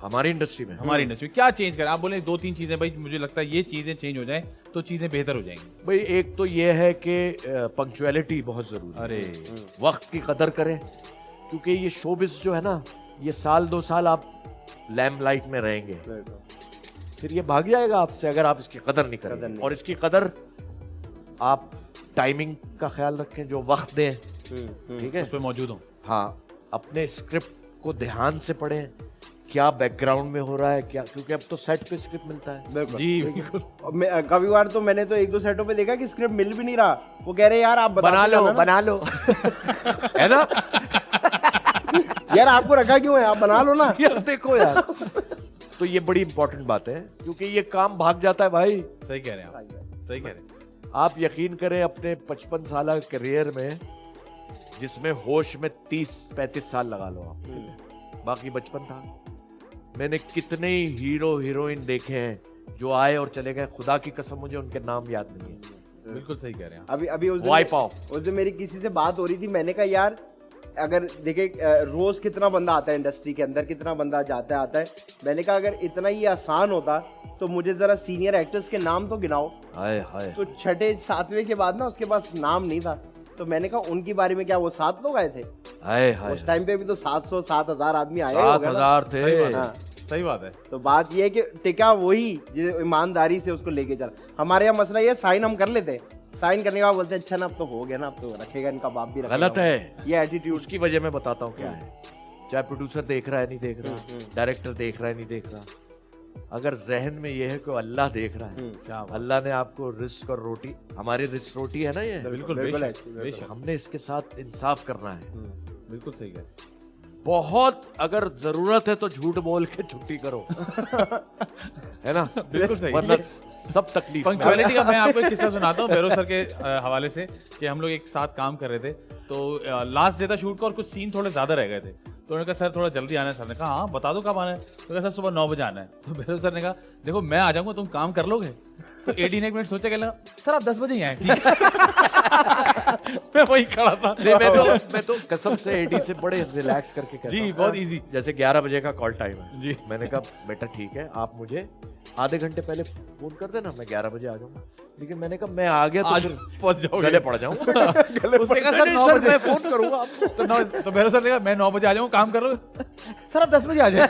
हमारी इंडस्ट्री में हमारी इंडस्ट्री क्या चेंज करें? आप बोले 2-3 चीजें, भाई मुझे लगता है ये चीजें चेंज हो जाएं तो चीजें बेहतर हो जाएंगी। भाई एक तो ये है कि पंक्चुअलिटी बहुत जरूरी है। अरे वक्त की कदर करें, क्योंकि ये शोबिस जो है ना, ये 1-2 साल आप लैम्पलाइट में रहेंगे, फिर ये भाग जाएगा आपसे अगर आप इसकी कदर नहीं कदर करें। नहीं। और इसकी कदर आप टाइमिंग का ख्याल रखें, जो वक्त दें, ठीक है। उस पर मौजूद हूँ। हाँ, अपने स्क्रिप्ट को ध्यान से पढ़ें, क्या बैकग्राउंड में हो रहा है क्या, क्योंकि अब तो सेट पे स्क्रिप्ट मिलता है। बिल्कुल। जी बिल्कुल। कभी बार तो मैंने तो 1-2 सेटों पे देखा कि स्क्रिप्ट मिल भी नहीं रहा, वो कह रहे यार आप बना लो बना लो है ना। यार आपको रखा क्यों है, आप बना लो ना। यार देखो यार, तो ये बड़ी इंपॉर्टेंट बात है, क्योंकि ये काम भाग जाता है भाई। सही कह रहे हैं आप, सही कह रहे हैं। आप यकीन करें, अपने 55 साल करियर में, जिसमें होश में 30-35 साल लगा लो आप, बाकी बचपन था, मैंने कितने ही हीरो हीरोइन देखे हैं जो आए और चले गए, खुदा की कसम मुझे उनके नाम याद नहीं है। बिल्कुल सही कह रहे हैं आप। अभी वाइप ऑफ। उस दिन मेरी किसी से बात हो रही थी, मैंने कहा यार अगर देखे रोज कितना बंदा आता है इंडस्ट्री के अंदर, कितना बंदा जाता है आता है, मैंने कहा अगर इतना ही आसान होता तो मुझे जरा सीनियर एक्टर्स के नाम तो गिनाओ। हाय हाय। तो 6-7वें के बाद ना उसके पास नाम नहीं था, तो मैंने कहा उनके बारे में क्या वो 7 लोग आए थे? हाय हाय। उस टाइम पे भी तो 700-7,000 आदमी आए होंगे ना। 7,000 थे। हाँ। सही बात है। तो बात ये है कि टिका वही जो ईमानदारी से उसको लेके चला। हमारे यहाँ मसला ये, साइन हम कर लेते, साइन करने के बाद बोलते हैं अच्छा ना अब तो हो गया ना, अब तो रखेगा इनका बाप भी रखेगा। गलत है ये एटीट्यूड। उसकी वजह मैं बताता हूँ क्या है। चाहे प्रोड्यूसर देख रहा है नहीं देख रहा, डायरेक्टर देख रहा है नहीं देख रहा, अगर जहन में ये है कि अल्लाह देख रहा है, क्या बात। अल्लाह ने आपको रिस्क और रोटी, हमारी रिस्क रोटी है ना ये, बिल्कुल बिल्कुल बेशक, ऐसी, बेशक। हमने इसके साथ इंसाफ करना है। बिल्कुल सही कह रहे हैं। बहुत अगर जरूरत है तो झूठ बोल के छुट्टी करो, है ना। बिल्कुल सही। वरना सब तकलीफ में। पंक्चुअलिटी का मैं आपको एक किस्सा सुनाता हूँ भैरव सर के हवाले से, कि हम लोग एक साथ काम कर रहे थे, तो लास्ट डे था शूट का और कुछ सीन थोड़े ज्यादा रह गए थे, तो उन्होंने कहा सर थोड़ा जल्दी आना है। सर ने कहा हाँ बता दो कब आना है। तो कहा सर सुबह 9 बजे आना है। तो भैरव सर ने कहा देखो मैं आ जाऊंगा, तुम काम कर लोगे? तो एडी ने 1 मिनट सोचा, कहना सर आप 10 बजे ही आए। ठीक है। मैं वही खड़ा था। नहीं, मैं तो कसम से एडी से बड़े रिलैक्स करके कहता जी हूँ। बहुत इजी। जैसे 11 बजे का कॉल टाइम है जी। मैंने कहा बेटा ठीक है, आप मुझे आधे घंटे पहले फोन कर देना, मैं 11 बजे आ जाऊंगा। लेकिन मैंने कहा मैं आ गया तो आज फिर पहुंच जाओगे। गले पड़ जाऊंगा। उसने कहा सर 9 सर बजे मैं फोन करूंगा आपको। सर 9। तो भैरव सर ने कहा मैं 9 बजे आ जाऊंगा, काम कर लो। सर आप 10 बजे आ जाए।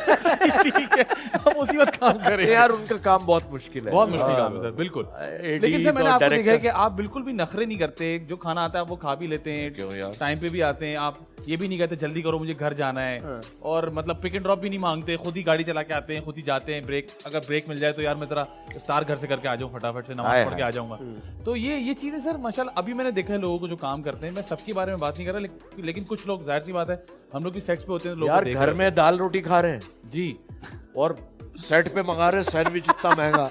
ठीक है, हम उसी वक्त काम करें। यार उनका काम बहुत मुश्किल है, बहुत मुश्किल काम है सर, बिल्कुल। ADs लेकिन सर मैंने और आपको देखा है director। कि आप बिल्कुल भी नखरे नहीं करते, जो खाना आता है वो खा भी लेते हैं, क्यों यार? टाइम पे भी आते हैं। आप ये भी नहीं कहते जल्दी करो मुझे घर जाना है, और मतलब पिक एंड ड्रॉप भी नहीं मांगते, खुद ही गाड़ी चला के आते हैं, खुद ही जाते हैं। ब्रेक अगर ब्रेक मिल जाए तो यार मैं जरा इफ्तार घर से करके आ जाऊँ, फटाफट से नमाज पढ़ के आ जाऊंगा। तो ये चीजें सर माशाल्लाह अभी मैंने देखा है लोगों को जो काम करते हैं। मैं सबके बारे में बात नहीं कर रहा, लेकिन कुछ लोग, जाहिर सी बात है हम लोग की सेट्स पे होते हैं, लोग यार घर में दाल रोटी खा रहे हैं जी, और सेट पे मंगा रहे हैं सैंडविच इतना महंगा।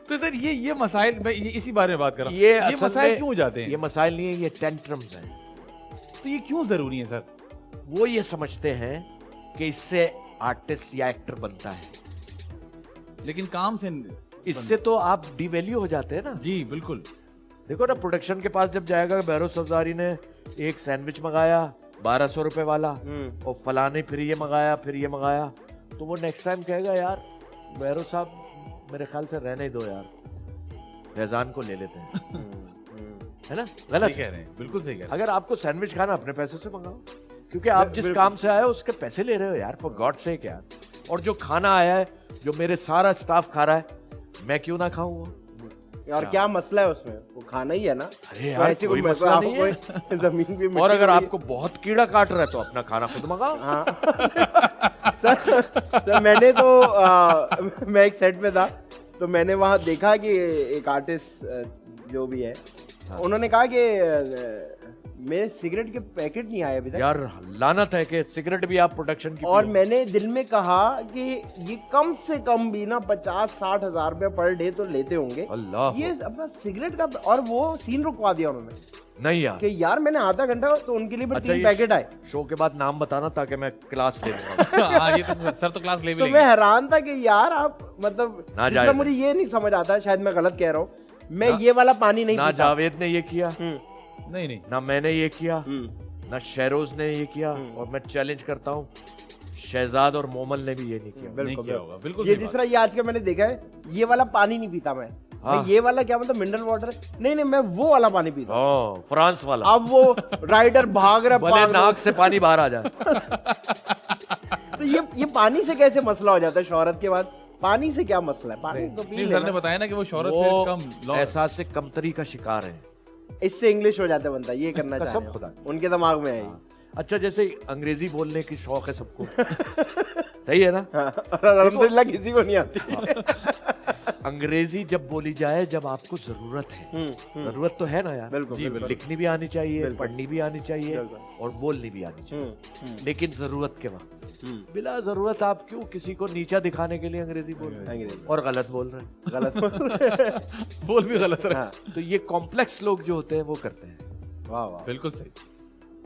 तो सर ये मसाइल मैं इसी बारे में बात कर रहा हूँ। ये ये असल मसाइल में- क्यों हो जाते हैं? ये मसाइल नहीं है, ये टेंट्रम्स हैं। तो ये क्यों जरूरी है सर? वो ये समझते हैं कि इससे आर्टिस्ट या एक्टर बनता है, लेकिन काम से इससे तो आप डिवैल्यू हो जाते हैं ना। जी बिल्कुल। देखो ना, प्रोडक्शन के पास जब जाएगा, बहरोज सफजारी ने एक सैंडविच मंगाया 1200 रुपए वाला, और फलाने फिर ये मंगाया, फिर ये मंगाया, तो वो नेक्स्ट टाइम कहेगा यार बहरोज साहब मेरे ख्याल से रहने ही दो यार, फैजान को ले लेते हैं। है ना? गलत सही कह रहे हैं, बिल्कुल सही कह रहे हैं। अगर आपको सैंडविच खाना अपने पैसे से मंगाओ, क्योंकि आप जिस काम से आए हो उसके पैसे ले रहे हो यार, फॉर गॉड सेक यार। और जो खाना आया है, जो मेरे सारा स्टाफ खा रहा है, मैं क्यों ना खाऊं वो? और क्या मसला है उसमें? वो खाना ही है ना। अरे तो यार, ऐसे कोई कोई मसला नहीं है। कोई जमीन भी और अगर आपको बहुत कीड़ा काट रहा है तो अपना खाना खुद मंगाओ। हाँ सर मैंने तो मैं एक सेट पे था, तो मैंने वहाँ देखा कि एक आर्टिस्ट जो भी है, उन्होंने कहा कि मेरे सिगरेट के पैकेट नहीं आए अभी तक। यार लानत है कि सिगरेट भी आप प्रोडक्शन की और पियो। मैंने दिल में कहा कि ये कम से कम भी ना 50-60 हजार रुपए पर डे तो लेते होंगे, अल्लाह ये अपना सिगरेट का। और वो सीन रुकवा दिया उन्होंने नहीं यार। कि यार मैंने आधा घंटा, तो उनके लिए भी अच्छा, 3 ये पैकेट आए। शो के बाद नाम बताना ताकि मैं क्लास ले लूंगा। हाँ ये तो सर तो क्लास ले भी तो लेंगे। मैं हैरान था कि यार आप मतलब ना जिसका जायज मुझे ये नहीं समझ आता, शायद मैं गलत कह रहा हूँ, मैं ये वाला पानी नहीं ना पीता। जावेद ने ये किया, नहीं ना मैंने ये किया, ना शहरोज ने ये किया, और मैं चैलेंज करता हूँ शहजाद और मोमल ने भी ये नहीं किया। नहीं किया होगा, बिल्कुल ये सही जिस बात। तरह ये आज का मैंने देखा है, ये वाला पानी नहीं पीता मैं। हाँ। मैं ये वाला क्या मतलब मिनरल वाटर, नहीं मैं वो वाला पानी पीता हूँ। ओ, फ्रांस वाला। अब वो राइडर भाग रहा भले भाग रहा। नाक से पानी बाहर आ जाए। तो ये पानी से कैसे मसला हो जाता है शोहरत के बाद? पानी से क्या मसला है? पानी तो पी नहीं, सर ने लेना। बताया ना कि वो शोहरत में वो कम एहसास से कमतरी का शिकार है। इससे इंग्लिश हो जाता बनता है, ये करना कसम चाहिए खुदा। उनके दिमाग में है ये। अच्छा, जैसे अंग्रेजी बोलने की शौक है सबको, सही है ना? हाँ, और अल्हम्दुलिल्लाह किसी को नहीं आती। अंग्रेजी जब बोली जाए जब आपको जरूरत है, जरूरत तो है ना यार। बिल्कुल, जी, बिल्कुल। लिखनी भी आनी चाहिए, बिल्कुल। पढ़नी भी आनी चाहिए, बिल्कुल। और बोलनी भी आनी चाहिए, लेकिन जरूरत के वक्त। बिला जरूरत आप क्यों किसी को नीचा दिखाने के लिए अंग्रेजी बोल रहे हैं अंग्रेजी। और गलत बोल रहे हैं? गलत। बोल भी गलत रहा। हाँ, तो ये कॉम्प्लेक्स लोग जो होते हैं वो करते हैं। वाह वाह। बिल्कुल सही,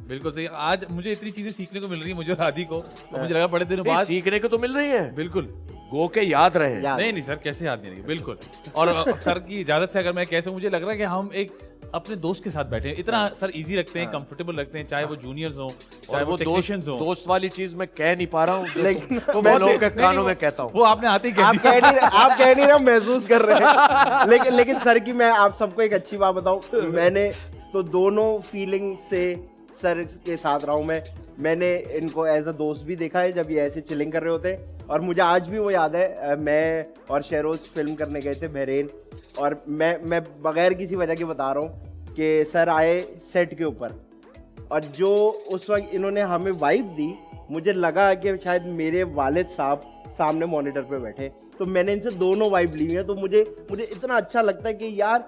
बिल्कुल सही। आज मुझे इतनी चीजें सीखने को मिल रही है, मुझे और आदि को, तो मुझे लगा बड़े दिनों नहीं, बाद। सीखने को तो मिल रही है, बिल्कुल। गो के याद रहे। याद। नहीं सर, कैसे याद नहीं रहेगी, बिल्कुल। और सर की इजाजत से अगर मैं कैसे, मुझे लग रहा है कि हम एक अपने दोस्त के साथ बैठे हैं, इतना सर इजी रखते हैं, कंफर्टेबल रखते हैं, चाहे वो जूनियर्स हो, चाहे और वो वो टेक्नीशियंस हो। दोस्त वाली चीज मैं कह नहीं पा रहा हूँ, लेकिन तो मैं मैं लोगों के नहीं, कानों नहीं, में कहता हूँ। वो आपने आते ही कह आप दिया। कह नहीं रहे, महसूस कर रहे हैं। लेकिन सर की मैं आप सबको एक अच्छी बात बताऊं, मैंने तो दोनों फीलिंग से सर के साथ रहा हूं। मैंने इनको एज अ दोस्त भी देखा है जब ये ऐसे चिलिंग कर रहे होते हैं, और मुझे आज भी वो याद है, मैं और शहरोज फिल्म करने गए थे बहरीन, और मैं बगैर किसी वजह के बता रहा हूँ कि सर आए सेट के ऊपर, और जो उस वक्त इन्होंने हमें वाइब दी, मुझे लगा कि शायद मेरे वालिद साहब सामने मॉनिटर पे बैठे, तो मैंने इनसे दोनों वाइब ली है। तो मुझे इतना अच्छा लगता है कि यार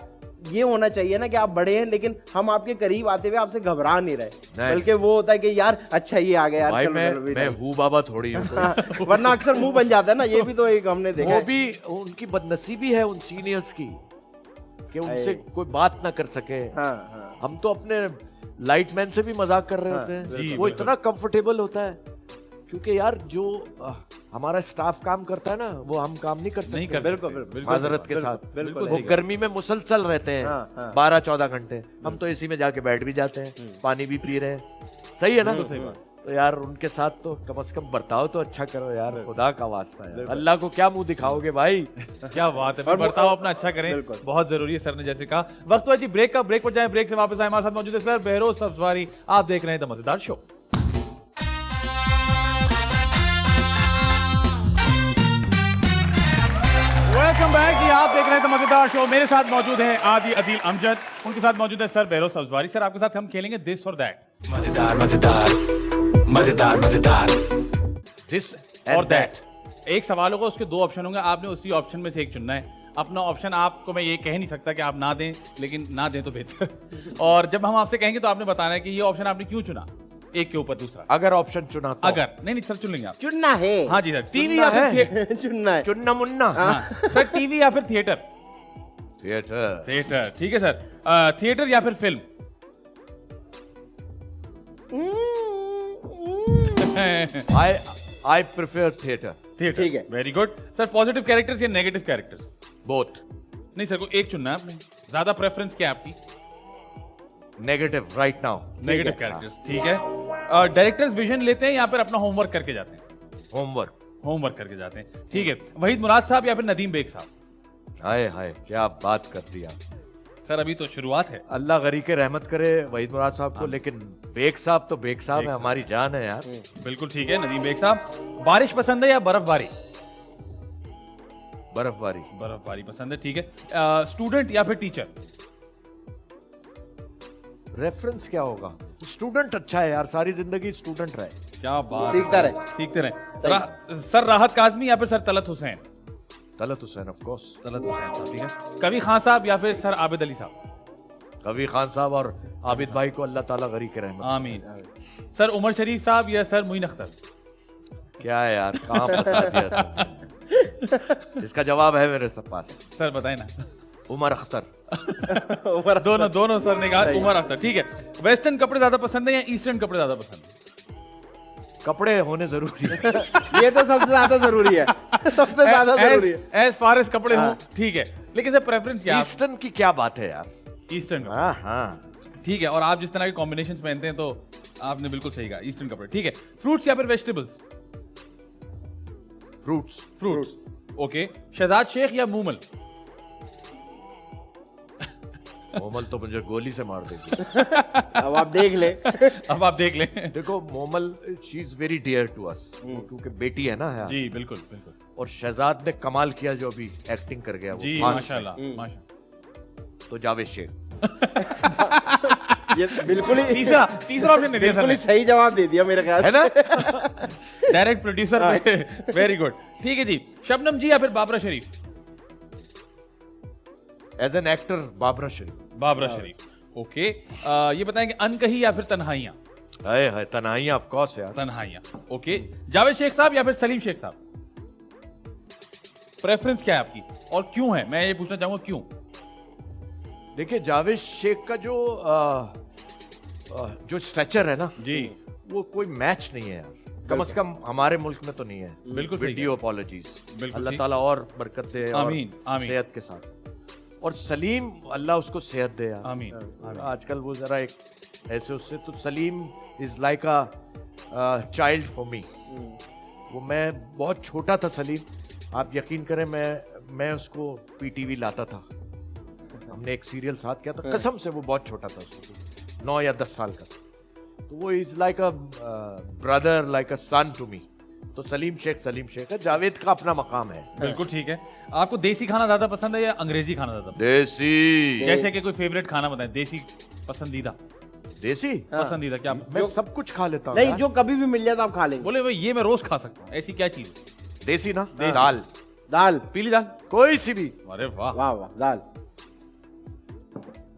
ये होना चाहिए ना कि आप बड़े हैं लेकिन हम आपके करीब आते हुए आपसे घबरा नहीं रहे, बल्कि वो होता है कि यार अच्छा ये आ गया यार, भाई चलो, मैं चलो, भी मैं nice। हूँ बाबा थोड़ी हूँ कोई। वरना अक्सर मुंह बन जाता है ना, ये भी तो एक हमने देखा वो है। भी उनकी बदनसीबी है उन सीनियर्स की कि उनसे अरे। कोई बात ना कर सके। हाँ हाँ हम तो अपने लाइटमैन से भी मजाक कर रहे हाँ, होते हैं, जी, वो बिल्कुल। इतना कंफर्टेबल होता है, क्योंकि यार जो हमारा स्टाफ काम करता है ना, वो हम काम नहीं कर सकते। नहीं कर बिल्कुल, सकते, बिल्कुल, माजरत के बिल्कुल, साथ। बिल्कुल वो सही। गर्मी में मुसलसल रहते हैं हाँ, हाँ। 12-14 घंटे, हम तो इसी में जाके बैठ भी जाते हैं, पानी भी पी रहे हैं, सही है ना? बिल्कुल सही बात। तो यार उनके साथ तो कम से कम बर्ताव तो अच्छा करो यार, खुदा का वास्ता है। अल्लाह को क्या मुंह दिखाओगे भाई? क्या बात है, और बर्ताव अपना अच्छा करें, बिल्कुल। बहुत जरूरी है। सर ने जैसे कहा, वक्त हुआ जी ब्रेक का, ब्रेक पर जाएं, ब्रेक से वापस आए, हमारे साथ मौजूद है सर बहरोज सफजारी। आप देख रहे हैं the Mazedaar show. Welcome back जी, आप देख रहे हैं द मजेदार शो। मेरे साथ मौजूद हैं आदि अदील अमजद, उनके साथ मौजूद है सर बहरोज सफजारी। सर आपके साथ हम खेलेंगे दिस और दैट। मजेदार मजेदार मजेदार मजेदार दिस और दैट एक सवाल होगा, उसके 2 ऑप्शन होंगे, आपने उसी ऑप्शन में से एक चुनना है। अपना ऑप्शन आपको मैं ये कह नहीं सकता कि आप ना दें, लेकिन ना दें तो बेहतर। और जब हम आपसे कहेंगे तो आपने बताना है कि ये ऑप्शन आपने क्यों चुना, एक के ऊपर दूसरा। अगर ऑप्शन चुना तो अगर नहीं सर, चुन लेंगे आप। चुनना है। हाँ जी सर, टीवी चुनना या फिर है। थिएटर। चुनना है। चुन्ना मुन्ना। हाँ, सर टीवी या फिर थिएटर। थिएटर। थिएटर, ठीक है सर। थिएटर या फिर film? I prefer theatre. Theatre, ठीक है। Very good sir. Positive characters या नेगेटिव कैरेक्टर्स? बोथ। नहीं सर, को एक चुनना है आपने। ज्यादा प्रेफरेंस क्या है आपकी? Negative right now. Negative characters, ठीक है। डायरेक्टर्स विजन लेते हैं या फिर अपना होमवर्क करके जाते हैं? होमवर्क। होमवर्क करके जाते हैं, ठीक है। वहीद मुराद साहब या फिर नदीम बेग साहब? हाय हाय क्या बात कर दी आप। सर अभी तो शुरुआत है। अल्लाह गरी के रहमत करे वहीद मुराद साहब को, लेकिन बेग साहब तो बेग साहब है, हमारी जान है यार। बिल्कुल ठीक है नदीम बेग साहब। बारिश पसंद है या बर्फबारी? बर्फबारी। बर्फबारी पसंद है, ठीक है। स्टूडेंट या फिर टीचर? रेफरेंस क्या होगा? स्टूडेंट अच्छा है यार, सारी जिंदगी स्टूडेंट रहे। क्या बात, सीखता रहे। सीखते रहे। सर राहत काजमी या फिर sir Talat Hussain? Talat Hussain of course. Talat Hussain साहब, ठीक है। कवि खान साहब या फिर सर आबिद अली साहब? कवि खान साहब और आबिद भाई को अल्लाह ताला गरी के रहमत। आमीन। सर उमर शरीफ साहब या सर मुइन अख्तर? क्या है यार, कहाँ फंसा दिया तुमने? इसका जवाब है मेरे सब पास। सर बताए ना। उमर अख्तर। दोनों सर ने कहा उमर अख्तर, ठीक है। वेस्टर्न कपड़े ज्यादा पसंद है या ईस्टर्न कपड़े ज्यादा पसंद है? कपड़े होने जरूरी है। ये तो सबसे ज्यादा जरूरी है, सबसे ज्यादा जरूरी है। एज फार एज कपड़े हो, ठीक है। लेकिन सर प्रेफरेंस क्या है? ईस्टर्न की क्या बात है यार। ईस्टर्न, हाँ हाँ। ठीक है। और आप जिस तरह के कॉम्बिनेशंस पहनते हैं तो आपने बिल्कुल सही कहा, ईस्टर्न कपड़े, ठीक है। फ्रूट्स या फिर vegetables? Fruits. Fruits, okay. Shahzad Sheikh या मूमल? मोमल तो मुझे गोली से मार देगी। अब आप देख ले। अब आप देख लें। देखो Momal she is very dear to us, क्योंकि बेटी है ना यार। जी बिल्कुल बिल्कुल। और शहजाद ने कमाल किया जो अभी एक्टिंग कर गया वो जी फांस माशाल्लाह में। माशाल्लाह। तो जावेद शेख। ये बिल्कुल ही तीसरा ऑप्शन दे दिया बिल्कुल ही सर सही जवाब दे दिया मेरे ख्याल है से। ना। Direct producer. वेरी गुड, ठीक है जी। शबनम जी या फिर Babra Sharif? As an actor Babra Sharif. Babra Sharif, okay. ये बताएं कि अनकही या फिर तन्हाइयां? हाय हाय तन्हाइयां ऑफ कोर्स यार। तन्हाइयां, ओके। जावेद शेख साहब या फिर सलीम शेख साहब? प्रेफरेंस क्या है आपकी और क्यों है? मैं ये पूछना चाहूंगा क्यों। देखिए जावेद शेख का जो स्ट्रेचर है ना जी वो कोई मैच नहीं है यार, कम से कम हमारे मुल्क में तो नहीं है। बिल्कुल सही वीडियो अपॉलॉजीज। बिल्कुल अल्लाह ठीक। ताला और बरकत दे और आमीन, आमीन। सेहत के साथ। और सलीम अल्लाह उसको सेहत दे यार। आमीन, आमीन। आजकल वो जरा एक ऐसे उससे तो Salim is like a child for me. वो मैं बहुत छोटा था सलीम, आप यकीन करें मैं उसको पीटीवी लाता था। हमने एक सीरियल साथ किया था, कसम से वो बहुत छोटा था, उसको 9 या 10 साल का था। तो वो is like a brother, like a son to me. तो सलीम शेख है। जावेद का अपना मकाम है। बिल्कुल ठीक है। आपको देसी खाना ज्यादा पसंद है या अंग्रेजी खाना ज्यादा पसंद देसी। है? जैसे कि कोई फेवरेट खाना बताएं, देसी पसंदीदा। देसी पसंदीदा क्या? मैं सब कुछ खा लेता हूँ नहीं, यार। जो कभी भी मिल जाए तो आप खा लेंगे। बोले भाई ये मैं रोज खा सकता हूँ, ऐसी क्या चीज? देसी ना। दाल। दाल। पीली दाल, कोई सी भी अरे वाह। वाह वाह, दाल।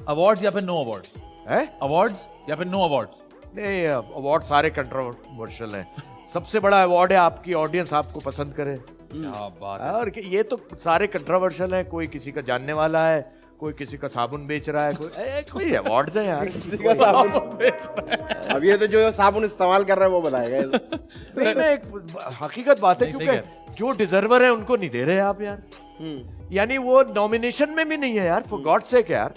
अवार्ड्स या फिर नो अवार्ड्स? है। अवार्ड्स या फिर नो अवार्ड्स? नहीं, अवार्ड सारे कंट्रोवर्शियल हैं। सबसे बड़ा अवार्ड है आपकी ऑडियंस आपको पसंद करे। क्या बात है। और ये तो सारे कंट्रोवर्शियल हैं। कोई किसी का जानने वाला है, कोई किसी का साबुन बेच रहा है, कोई अवार्ड्स है यार। किसी का साबुन। अब ये तो जो साबुन इस्तेमाल कर रहा है वो बताएगा। नहीं, मैं एक हकीकत बात है, नहीं, सही क्योंकि जो डिजर्वर है उनको नहीं दे रहे आप यार। यानी वो नॉमिनेशन में भी नहीं है यार, फॉर गॉड सेक यार।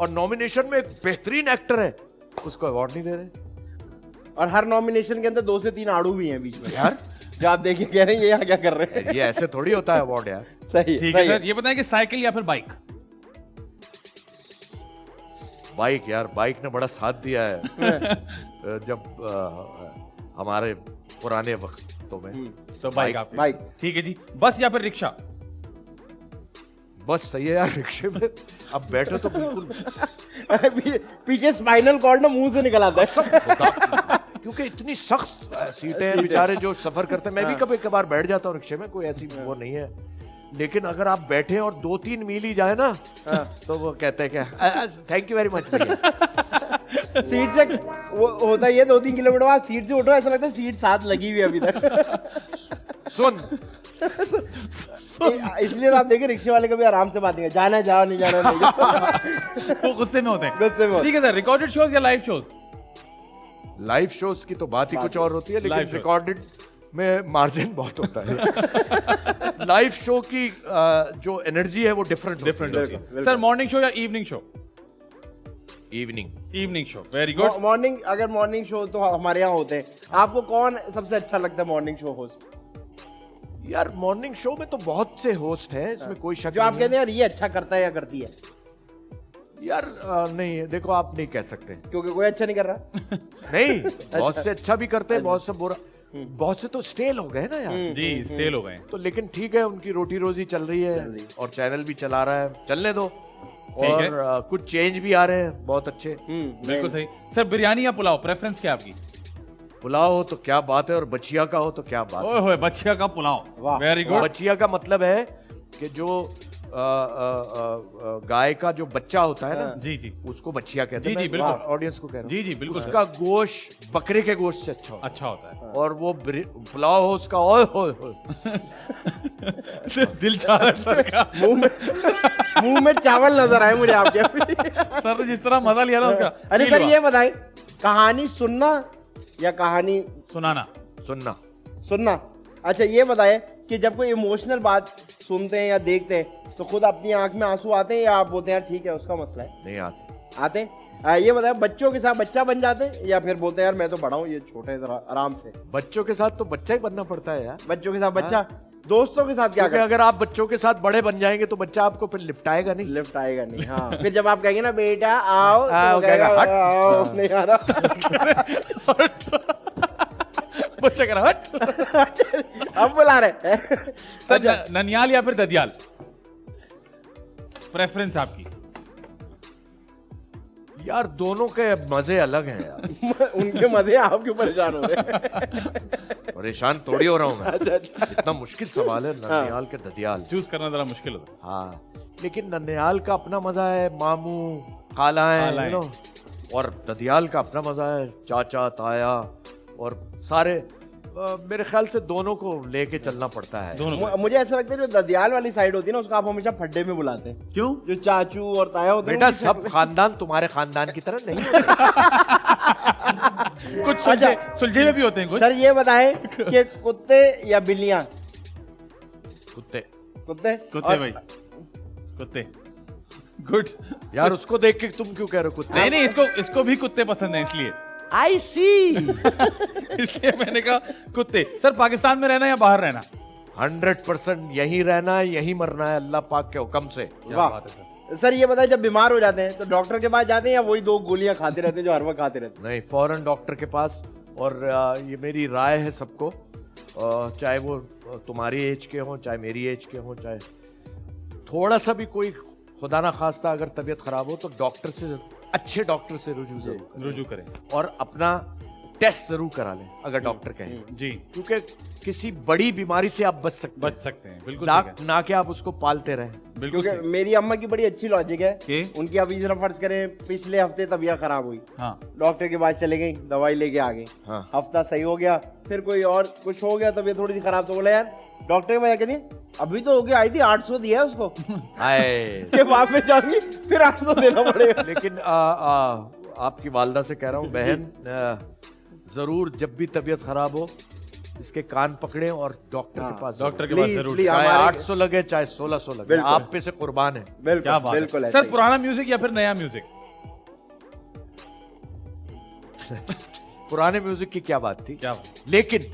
और नॉमिनेशन में एक बेहतरीन एक्टर है, उसको अवार्ड नहीं दे रहे। और हर नॉमिनेशन के अंदर 2 से 3 आड़ू भी हैं बीच में यार, जो आप देखिए कह रहे हैं ये यहाँ क्या कर रहे हैं। ये ऐसे थोड़ी होता है अवार्ड यार। सही ठीक है सर। ये बताएं कि साइकिल या फिर बाइक? बाइक यार, बाइक ने बड़ा साथ दिया है जब हमारे पुराने वक्तों में। तो बाइक आप? बाइक। ठीक है जी। बस या फिर रिक्शा? बस सही है यार, रिक्शे में अब बैठो तो बिल्कुल पीछे स्पाइनल कॉर्ड ना मुंह से निकल आता है। क्योंकि इतनी सख्त सीटें हैं, बेचारे जो सफर करते हैं। मैं भी कभी कभार बैठ जाता हूँ रिक्शे में, कोई ऐसी वो नहीं है। लेकिन अगर आप बैठे और 2-3 मील ही जाए ना, तो वो कहते हैं क्या, thank you very much. Seat से वो होता ही है 2-3 किलोमीटर, आप सीट से उठो ऐसा लगता है सीट साथ लगी हुई है अभी तक। सुन इसलिए तो आप देखिए रिक्शे वाले कभी आराम से बात नहीं करते, जाना जाओ नहीं जाना नहीं जाओ। वो गुस्से में होते हैं। गुस्से में होते हैं। ठीक है सर, रिकॉर्डेड शोज या लाइव शोज? लाइव शोज की तो बात ही कुछ और होती है, Live लेकिन show। रिकॉर्डेड में मार्जिन बहुत होता है। लाइव शो की जो एनर्जी है वो डिफरेंट डिफरेंट होती है। बिल्कुल। सर मॉर्निंग शो या evening show? Evening. Evening show, very good. Morning, अगर मॉर्निंग शो तो हमारे यहाँ होते हैं, आपको कौन सबसे अच्छा लगता है मॉर्निंग शो होस्ट? यार मॉर्निंग शो में तो बहुत से होस्ट हैं, इसमें कोई शक जो आप नहीं कहते हैं यार ये अच्छा करता है या करती है, है। यार नहीं, देखो आप नहीं कह सकते। क्योंकि कोई अच्छा नहीं कर रहा। नहीं, बहुत से अच्छा भी करते हैं, बहुत से बुरा, बहुत से तो स्टेल हो गए ना यार। जी, स्टेल हो गए। तो लेकिन ठीक है, उनकी रोटी रोजी चल रही है और चैनल भी चला रहा है, चलने दो। है। और कुछ चेंज भी आ रहे हैं बहुत अच्छे। बिल्कुल सही। सर बिरयानी या पुलाव, प्रेफरेंस क्या है आपकी? पुलाव हो तो क्या बात है, और बचिया का हो तो क्या बात है। ओए होए, बच्चिया का पुलाव, वाह। Very good. बचिया का मतलब है कि जो गाय का जो बच्चा होता है ना, जी जी उसको बचिया कहते हैं। जी, जी, बिल्कुल। ऑडियंस को कह रहा हूं। जी जी बिल्कुल उसका गोश्त बकरे के गोश्त से अच्छा होता अच्छा होता है। है। और वो पुलाव हो उसका, ओए होए होए, दिल चाह रहा है सर का। मुंह में चावल नजर आए मुझे आपके। सर ने जिस तरह मजा लिया ना उसका। अरे फील सर हुआ। ये बताएं, कहानी सुनना या कहानी सुनाना? सुनना। सुनना। अच्छा ये बताएं कि जब कोई इमोशनल बात सुनते हैं या देखते हैं तो खुद अपनी आंख में आंसू आते हैं या आप बोलते हैं यार ठीक है उसका मसला है? नहीं आते। आते हैं। ये बताएं, बच्चों के साथ बच्चा बन जाते हैं या फिर बोलते हैं यार मैं तो बड़ा हूँ, ये छोटे हैं, जरा आराम से? बच्चों के साथ तो बच्चा ही बनना पड़ता है यार। बच्चों के साथ बच्चा, दोस्तों के साथ क्या क्योंकि करते अगर आप बच्चों के साथ बड़े बन जाएंगे तो बच्चा आपको फिर लिपटाएगा नहीं। लिफ्ट आएगा नहीं। हाँ फिर जब आप कहेंगे ना बेटा आओ, तो हाँ, वो वो कहेगा, कहेगा हट। आओ, नहीं आ रहा। बच्चा कह रहा हट। अब बुला रहे हैं। सर ननियाल या फिर ददियाल, प्रेफरेंस आपकी? यार दोनों के मजे अलग हैं यार। उनके मजे आप क्यों परेशान हो रहे हैं? परेशान थोड़ी हो रहा हूँ मैं। इतना मुश्किल सवाल है ननियाल के ददियाल। चूज करना जरा मुश्किल होता है। हाँ, लेकिन ननियाल का अपना मजा है, मामू खालाएं, खालाएं। you know, और ददियाल का अपना मजा है, चाचा ताया और सारे। मेरे ख्याल से दोनों को लेके चलना पड़ता है। दोनों को। मुझे ऐसा लगता है जो ददियाल वाली साइड होती है ना उसको आप हमेशा फड्डे में बुलाते हैं। क्यों? जो चाचू और ताया होते हैं बेटा उनकी सब side- खानदान तुम्हारे खानदान की तरह नहीं होते। कुछ सुलझे में भी होते हैं कुछ। सर ये बताएं कि कुत्ते या बिल्लियां? कुत्ते। कुत्ते। कुत्ते और- भाई, कुत्ते। गुड। यार उसको देख के तुम क्यों कह रहे हो कुत्ते? नहीं नहीं, इसको भी कुत्ते पसंद है इसलिए। आई सी। इसलिए मैंने कहा कुत्ते। सर पाकिस्तान में रहना या बाहर रहना? 100% यहीं रहना है, यहीं मरना है, अल्लाह पाक के हुक्म से। वाह। सर ये बताएं जब बीमार हो जाते हैं तो डॉक्टर के पास जाते हैं या वही 2 गोलियां खाते रहते हैं जो हर वक्त खाते रहते हैं? नहीं, फौरन डॉक्टर के पास। और ये मेरी राय है सबको, चाहे वो तुम्हारी एज के हों, चाहे मेरी एज के हों, चाहे थोड़ा सा भी कोई खुदा ना खास्ता अगर तबीयत खराब हो तो डॉक्टर से, अच्छे डॉक्टर से रुजू जरूर करें। रुजू करें। और अपना टेस्ट जरूर करा लें अगर डॉक्टर कहें, जी, क्योंकि किसी बड़ी बीमारी से आप बच सकते हैं। बिल्कुल ना, ठीक है। ना कि आप उसको पालते रहें। बिल्कुल क्योंकि सही। मेरी अम्मा की बड़ी अच्छी लॉजिक है कि? उनकी अभी जरा फर्ज करें पिछले हफ्ते तबीयत खराब हुई, हाँ डॉक्टर के पास चले गई, दवाई लेके आ गई, हाँ। हफ्ता सही हो गया, फिर कोई और कुछ हो गया तबीयत थोड़ी सी खराब, तो बोला यार डॉक्टर के पास कहती अभी तो हो गया, आई थी 800 दिया है उसको। आए। के बाद में जाऊंगी फिर 800 देना पड़ेगा। लेकिन आपकी वालदा से कह रहा हूँ बहन, जरूर जब भी तबीयत खराब हो इसके कान पकड़े और डॉक्टर के पास डॉक्टर के पास Please, जरूर। please, चाहे हमारे- 800 लगे चाहे 1600 लगे, बिल्कुल। आप पे से कुर्बान है। बिल्कुल क्या बात बिल्कुल है। ऐसा सर ही। पुराना म्यूजिक या फिर नया म्यूजिक? पुराने म्यूजिक की क्या बात थी, क्या बात? लेकिन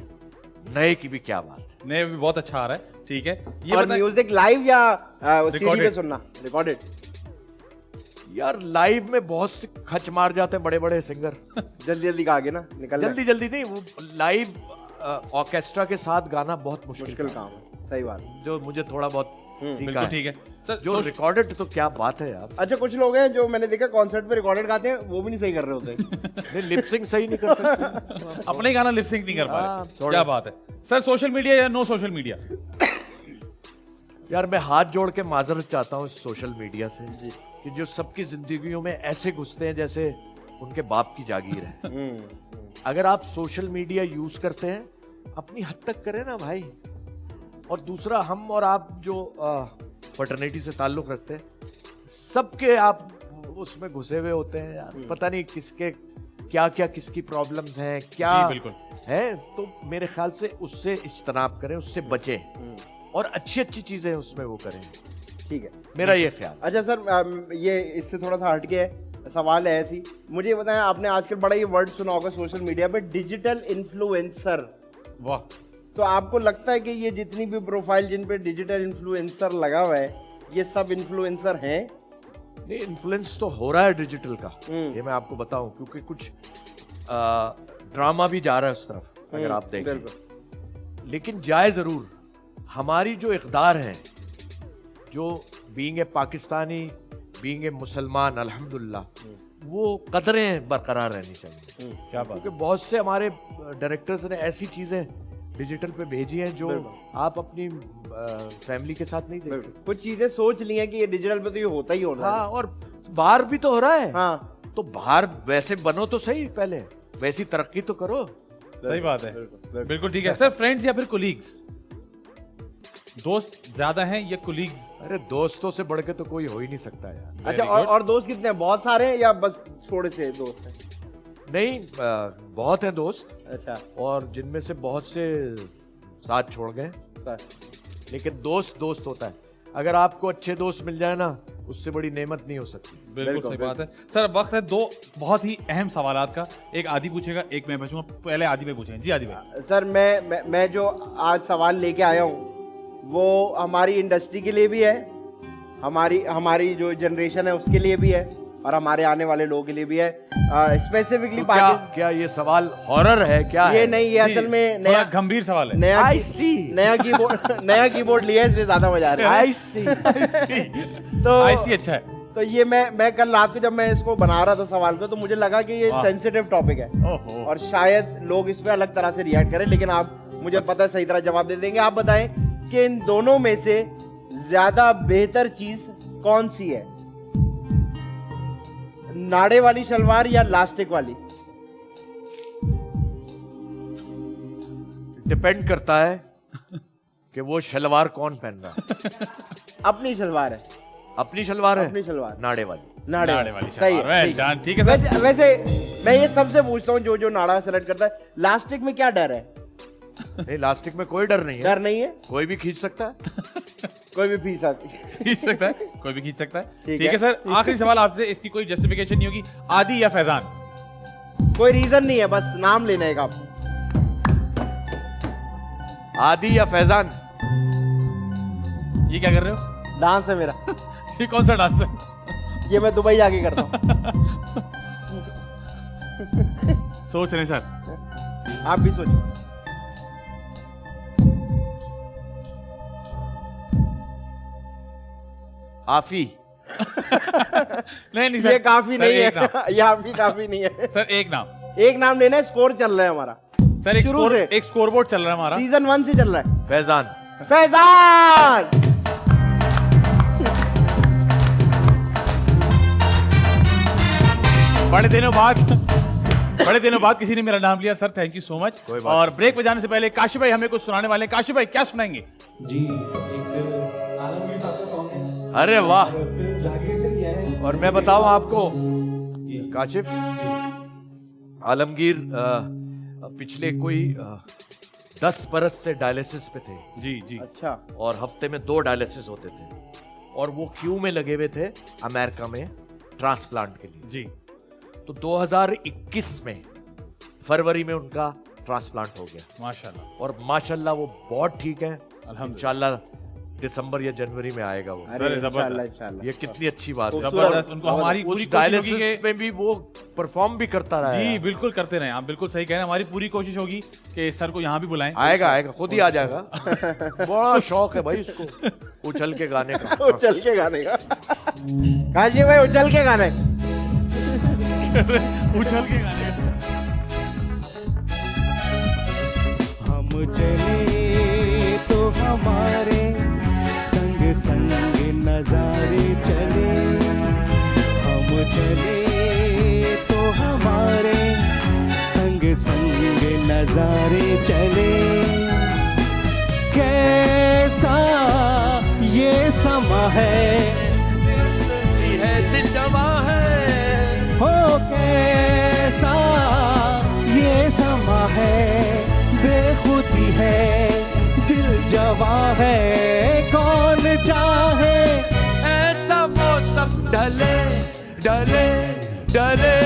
नए की भी क्या बात। नए भी बहुत अच्छा आ रहा है। ठीक है, ये और बताएं। म्यूजिक लाइव या सीडी पे Recorded। सुनना? रिकॉर्डेड। यार लाइव में बहुत से खच मार जाते हैं बड़े बड़े सिंगर। जल्दी जल्दी गा के ना निकल जल्दी जल्दी नहीं, वो लाइव ऑर्केस्ट्रा के साथ गाना बहुत मुश्किल मुश्किल काम काम है, सही बात है। जो मुझे थोड़ा बहुत सीखा बिल्कुल है। ठीक है सर। जो रिकॉर्डेड तो क्या बात है यार। अच्छा कुछ लोग हैं जो मैंने देखा कॉन्सर्ट पे रिकॉर्डेड गाते हैं, वो भी नहीं सही कर रहे होते। नहीं, लिपसिंग सही नहीं कर सकते। अपने ही गाना लिप सिंक नहीं कर पा हाँ, रहे। थोड़ा- क्या बात है सर। सोशल मीडिया या नो सोशल मीडिया? यार मैं हाथ जोड़ के माजरत चाहता हूँ इस सोशल मीडिया से कि जो सबकी जिंदगियों में ऐसे घुसते हैं जैसे उनके बाप की जागीर है। अगर आप सोशल मीडिया यूज करते हैं अपनी हद तक करें ना भाई, और दूसरा हम और आप जो फटर्निटी से ताल्लुक रखते हैं, सबके आप उसमें घुसे हुए होते हैं यार, पता नहीं किसके क्या क्या किसकी प्रॉब्लम्स हैं क्या जी, बिल्कुल। है। तो मेरे ख्याल से उससे इज्तनाब करें, उससे बचें और अच्छी अच्छी चीजें उसमें वो करें। ठीक है, मेरा ये ख्याल। अच्छा सर, ये इससे थोड़ा सा हटके है, सवाल है ऐसी, मुझे ये बताएं, आपने आजकल बड़ा ये वर्ड सुना होगा सोशल मीडिया पे, डिजिटल इन्फ्लुएंसर। वाह, तो आपको लगता है कि ये जितनी भी प्रोफाइल जिन पे डिजिटल इन्फ्लुएंसर लगा हुआ है, ये सब इन्फ्लुएंसर हैं? नहीं, इन्फ्लुएंस तो हो रहा है डिजिटल का, ये मैं आपको बताऊं, क्योंकि कुछ ड्रामा भी जा रहा है उस तरफ, अगर आप देखें। बिल्कुल। लेकिन जाए जरूर। हमारी जो इक़दार है, जो being a Pakistani, being a मुसलमान, अल्हम्दुलिल्लाह, वो कदरें बरकरार रहनी चाहिए। क्या बात। क्योंकि बहुत से हमारे डायरेक्टर्स ने ऐसी चीजें डिजिटल पे भेजी हैं जो आप अपनी फैमिली के साथ नहीं देख सकते। कुछ चीजें सोच ली हैं कि ये डिजिटल पे तो ये होता ही होता हाँ, और बाहर भी तो हो रहा है। हाँ, तो बाहर वैसे बनो तो सही, पहले वैसी तरक्की तो करो। सही बात है, बिल्कुल ठीक है। सर, फ्रेंड्स या फिर कोलीग्स, दोस्त ज्यादा हैं या कोलीग्स? अरे दोस्तों से बढ़ के तो कोई हो ही नहीं सकता यार। अच्छा, और दोस्त कितने हैं? बहुत सारे हैं या बस थोड़े से दोस्त हैं? नहीं, बहुत हैं दोस्त, अच्छा, और जिनमें से बहुत से साथ छोड़ गए, लेकिन दोस्त दोस्त होता है। अगर आपको अच्छे दोस्त मिल जाए ना, उससे बड़ी नेमत नहीं हो सकती। बिल्कुल सही बात है। सर, वक्त है दो बहुत ही अहम सवालात का, एक आदि पूछेगा, एक मैं पूछूंगा। पहले आदि भाई पूछें। जी आदि भाई। सर, मैं जो आज सवाल लेके आया हूँ वो हमारी इंडस्ट्री के लिए भी है, हमारी जो जनरेशन है उसके लिए भी है, और हमारे आने वाले लोगों के लिए भी है। स्पेसिफिकली क्या ये सवाल हॉरर है क्या? ये है? नहीं, ये असल में थोड़ा नया गंभीर सवाल है। नया कीबोर्ड लिया है, इसलिए ज्यादा मजा आ रहा है। I see। तो आईसी अच्छा है। तो ये मैं कल रात को जब मैं इसको बना रहा था सवाल को, तो मुझे लगा कि ये वाह। सेंसिटिव टॉपिक है ओहो। और शायद लोग इस पे अलग तरह से रिएक्ट करें, लेकिन आप मुझे पता है सही तरह जवाब दे देंगे। आप बताएं कि इन दोनों में से ज्यादा बेहतर चीज कौन सी है, नाड़े वाली शलवार या लास्टिक वाली? डिपेंड करता है कि वो शलवार कौन पहन रहा है। अपनी शलवार है। अपनी शलवार है, अपनी शलवार। नाड़े वाली। नाड़े वाली सही शलवार। है, Well ठीक है। done, ठीक है सर। वैसे मैं ये सबसे पूछता हूँ जो नाड़ा सेलेक्ट करता है, लास्टिक में क्या डर है? नहीं, लास्टिक में कोई डर नहीं है, डर नहीं है, कोई भी खींच सकता है। कोई भी फीस आती। खींच सकता है, कोई भी खींच सकता है। ठीक ठीक है। है सर, आखिरी सवाल आपसे, इसकी कोई जस्टिफिकेशन नहीं होगी। आदि या फैजान? कोई रीजन नहीं है, बस नाम लेना है आपको। आदि या फैजान? ये क्या कर रहे हो? डांस है मेरा। ये कौन सा डांस है? ये मैं दुबई जाके करता हूँ। सोच रहे हैं सर। आप भी सोचो। आफी। नहीं ये सर, काफी सर, नहीं एक नाम। है। ये भी काफी नहीं है। सर, एक नाम। एक नाम लेना है, स्कोर चल रहा है हमारा। सर, शुरू से। एक स्कोरबोर्ड चल रहा है हमारा। सीजन 1 से चल रहा है। फैजान। फैजान। बड़े दिनों बाद किसी ने मेरा नाम लिया। Sir, thank you so much. कोई बात और ब्रेक पे जाने से पहले काशिफ भाई हमें कुछ सुनाने वाले हैं। काशिफ भाई, क्या सुनाएंगे? जी, एक आलमगीर साहब का सॉन्ग है, अरे वाह। फिर जहांगीर से लिया है। और मैं बताऊं आपको काशिफ, आलमगीर पिछले कोई 10 बरस से डायलिसिस पे थे। जी जी। अच्छा। और हफ्ते में 2 डायलिसिस होते थे, और वो क्यू में लगे हुए थे अमेरिका में ट्रांसप्लांट के लिए। जी। तो 2021 में फरवरी में उनका ट्रांसप्लांट हो गया माशाल्लाह। और माशाल्लाह वो बहुत ठीक है। अल्हम्दुलिल्लाह। इंशाल्लाह दिसंबर या जनवरी में आएगा वो। अरे इंशाल्लाह, इंशाल्लाह। ये कितनी अच्छी बात है। जबरदस्त। उनको हमारी पूरी उस कोशिश होगी डायलिसिस कि में भी वो परफॉर्म भी करता रहा जी है। बिल्कुल करते रहे। आप बिल्कुल सही कह रहे हैं। हमारी पूरी कोशिश होगी कि सर को यहाँ भी बुलाएं। आएगा खुद ही आ जाएगा। बड़ा शौक है भाई इसको उछल के गाने का। उछल के गाने का। काजी भाई, उछल के गाने। उछल के गाने। हम चले तो हमारे संग संग नजारे चले, हम चले तो हमारे संग संग नजारे चले। रवा है कौन चाहे ऐसा मौसम ढले ढले ढले।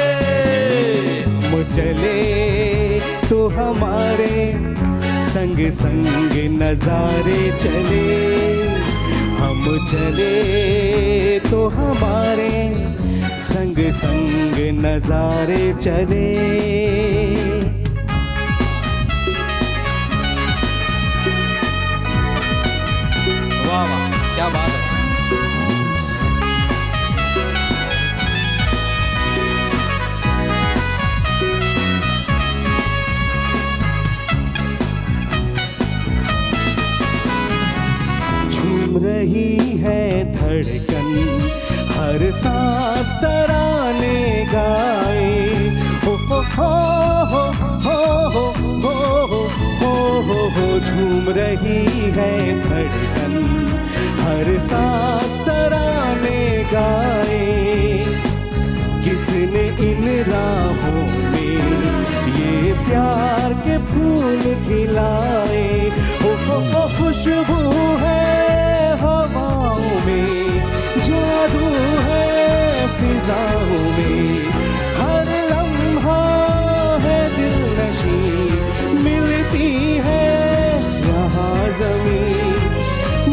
चले तो हमारे संग संग नजारे चले, हम चले तो हमारे संग संग नजारे चले। वाह वाह क्या बात है। झूम रही है धड़कन हर सांस तराने गाए, हो हो हो हो हो हो हो हो। झूम रही है धड़कन हर सांस तराने गाए, किसने इन राहों में ये प्यार के फूल खिलाए, हो खुशबू है हवाओं में, जादू है फिजाओं में, हर लम्हा है दिलनशी, मिलती है यहाँ ज़मीन,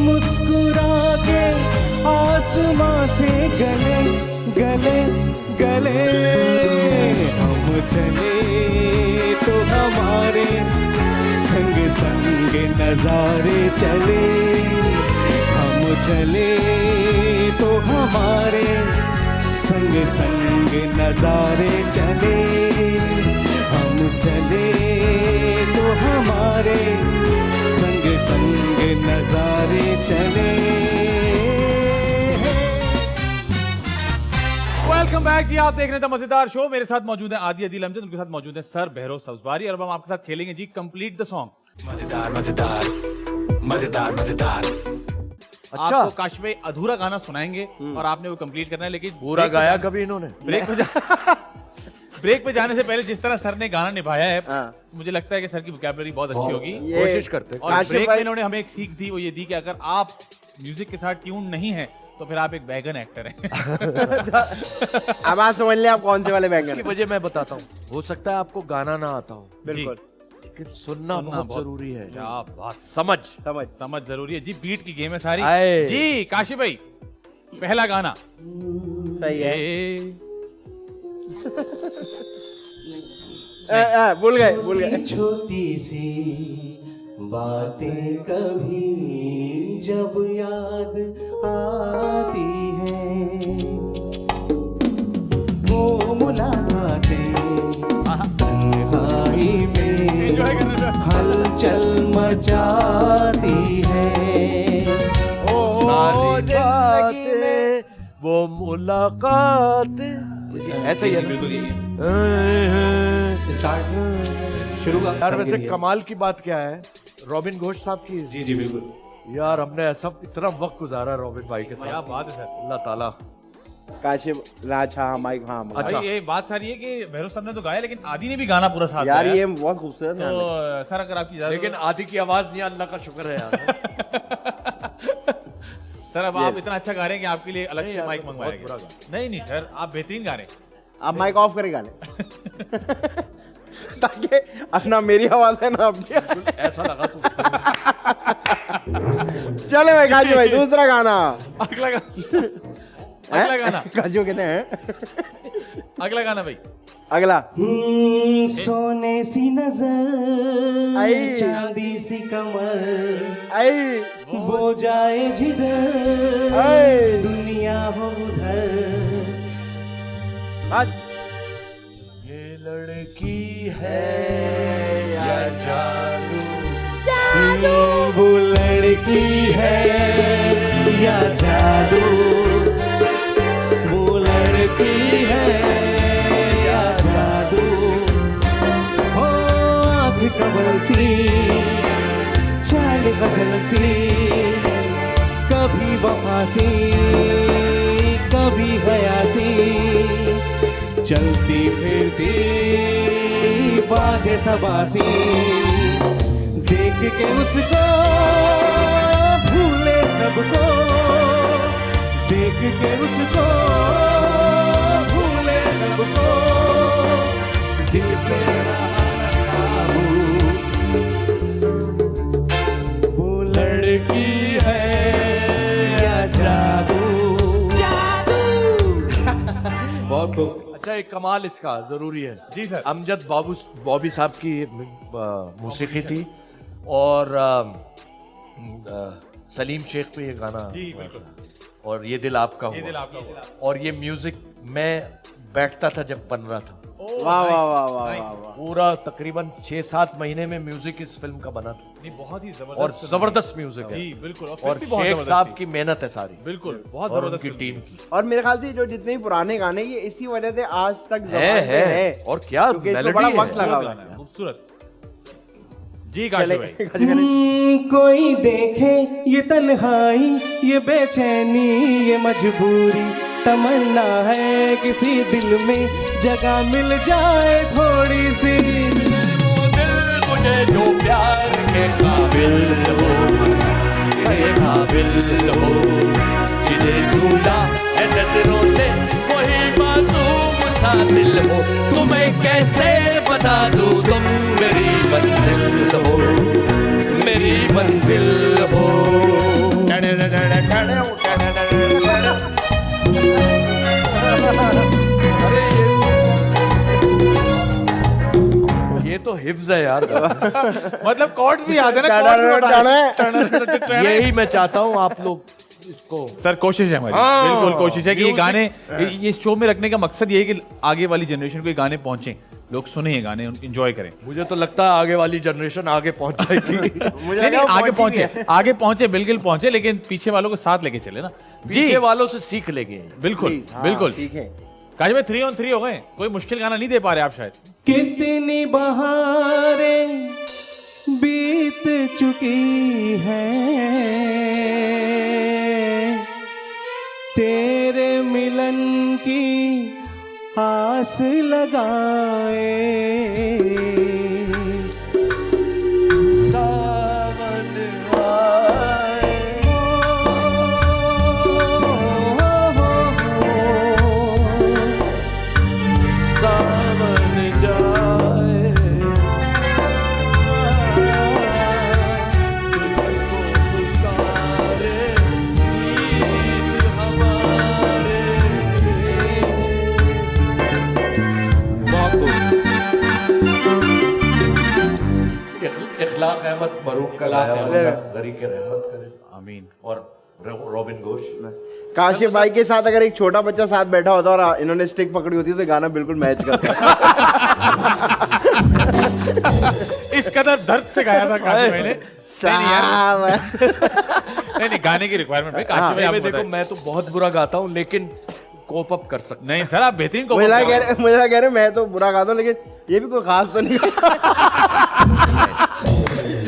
मुस्कुरा के आसमां से गले गले गले। हम चले तो हमारे संग संग नजारे चले, हम चले तो हमारे संग संग नजारे चले, हम चले तो हमारे संग संग नजारे चले। वेलकम बैक जी, आप देख रहे थे मजेदार शो। मेरे साथ मौजूद है आदि अदील अमजद, उनके साथ मौजूद है सर बहरो सब्जवारी, और अब हम आपके साथ खेलेंगे जी कंप्लीट द सॉन्ग। मजेदार मजेदार मजेदार मजेदार। अच्छा। आपको काश में अधूरा गाना सुनाएंगे और आपने वो कंप्लीट करना है, लेकिन पूरा गाया कभी इन्होंने? ब्रेक पे ब्रेक पे जाने से पहले जिस तरह सर ने गाना निभाया है, हाँ। मुझे लगता है कि सर की वोकैबुलरी बहुत अच्छी होगी। ये कोशिश करते। और काशिफ ब्रेक में भाई- इन्होंने हमें एक सीख दी, वो ये दी कि अगर आप म्यूजिक के साथ ट्यून नहीं है तो फिर आप एक बैगन एक्टर हैं। अब आप समझ लें आप कौन से वाले इसकी बैंगन। वजह मैं बताता हूँ। हो सकता है आपको गाना ना आता हो, बिल्कुल लेकिन सुनना बहुत जरूरी है। क्या बात, समझ समझ जरूरी है जी, बीट की गेम है सारी। आए। जी काशिफ भाई, पहला गाना। सही है। भूल गए। छोटी सी बातें कभी जब याद आती हैं, वो मुलाकातें तन्हाई में हलचल मचाती हैं। सारी बातें वो मुलाकात ऐसे ही है। बिल्कुल यही है। शुरू का यार वैसे कमाल की बात क्या है, रॉबिन घोष साहब की। जी जी बिल्कुल। यार हमने ऐसा इतना वक्त गुजारा रॉबिन भाई के क्या साथ, बात है सर। अल्लाह ताला। काशिफ राज, हाँ माइक, हाँ अच्छा। भाई ये बात सारी है कि भैरव सर ने तो गाया, लेकिन आदि ने भी गाना पूरा साथ यार गाया। ये बहुत खूबसूरत है। तो सर अगर आपकी इजाजत लेकिन आदि की आवाज नहीं, अल्लाह का शुक्र है यार। सर अब आप इतना अच्छा गा रहे हैं कि आपके लिए अलग नहीं से यार, माइक बहुत मंगवाया बुरा गया। नहीं सर, आप बेहतरीन गा रहे हैं। आप माइक ऑफ करेगा ले ताकि अपना मेरी आवाज है ना आपकी। ऐसा लगा तू। चले भाई काजू भाई, दूसरा गाना। अगला गाना। अगला गाना। काजू कहते हैं। अगला गाना भाई। अगला। सोने सी नजर, आई। चांदी सी कमर, आई वो जाए जिधर आई। दुनिया हो उधर। ये लड़की है या जादू, वो लड़की है या जादू, वो लड़की है या जादू। हो आँख कमल सी, चाल गजल सी, कभी वफा सी, कभी हयासी, चलती फिरती बातें सबासी, देख के उसको सबको, देख के उसको भूले सबको, दिल पे रहा हूँ। वो लड़की है या जादू, बहुत खूब। अच्छा, एक कमाल इसका जरूरी है जी सर। अमजद बॉबी साहब की मौसीकी थी और सलीम शेख पे ये गाना जी बिल्कुल। और ये दिल आपका ये हुआ। दिल आपका हुआ। और ये म्यूजिक मैं बैठता था जब बन रहा था, वाह वाह वाह वाह वाह वाह। पूरा तकरीबन 6-7 महीने में म्यूजिक इस फिल्म का बना था नहीं, बहुत ही जबरदस्त और फिल्म है। जबरदस्त म्यूजिक है। जी बिल्कुल। और फिल्म भी बहुत शेख जबरदस्त साहब थी। की मेहनत है सारी, बिल्कुल बहुत और जबरदस्त उनकी फिल्म टीम थी। की और मेरे ख्याल से जो जितने भी पुराने गाने ये इसी वजह से आज तक है, ज़बान पे है। और क्या क्योंकि इसको melody बड़ा है। वक्त लगा हुआ गाना है। है, खूबसूरत। जी काशी चले भाई। कोई देखे ये तन्हाई, ये बेचैनी, ये मजबूरी, तमन्ना है किसी दिल में जगह मिल जाए थोड़ी सी। वो दिल मुझे जो प्यार के काबिल हो, के काबिल हो, जिसे ढूंढा है नजरों ने वही मासूम सा दिल हो। तुम्हें कैसे बता दूं तुम मेरी मंजिल हो, मेरी मंजिल हो। अरे ये तो हिफ्ज है यार। मतलब कॉर्ड्स भी याद है ना। यही मैं चाहता हूँ आप लोग इसको। सर कोशिश है हमारी, हाँ। बिल्कुल कोशिश है कि ये Music- गाने ये शो में रखने का मकसद ये है कि आगे वाली जनरेशन को ये गाने पहुंचे, लोग सुने ये गाने, एंजॉय करें। मुझे तो लगता है आगे वाली जनरेशन आगे पहुंच जाएगी। मुझे नहीं, लगा वो आगे पहुंची भी पहुंचे, है। आगे पहुंचे, बिल्कुल पहुंचे, लेकिन पीछे वालों को साथ लेके चले ना। जी पीछे वालों से सीख लेंगे। बिल्कुल प्लीज, हाँ, बिल्कुल। ठीक है। काजी भाई 3 on 3 हो गए, कोई मुश्किल गाना नहीं दे पा रहे आप शायद। कितनी बहारें बीत चुकी हैं तेरे मिलन की आस लगाए, सावन आए, सावन जाए, तुझको पुकारे नींद हमारे। इखलाक अहमद मरूम का लाया तरीके रहमत करे आमीन। और रॉबिन घोष। काशिफ भाई के साथ अगर एक छोटा बच्चा साथ बैठा होता और इन्होंने स्टिक पकड़ी होती तो गाना बिल्कुल मैच करता। इस कदर दर्द से गाया था काशी भाई ने। नहीं गाने की रिक्वायरमेंट भाई काशी भाई, मैं आपको देखो बताएं। मैं तो बहुत बुरा गाता हूँ लेकिन कोप अप कर सकता नहीं सर आप बेहतरीन को मुझे लगा कह रहे मैं तो बुरा गाता हूँ लेकिन ये भी कोई खास तो नहीं।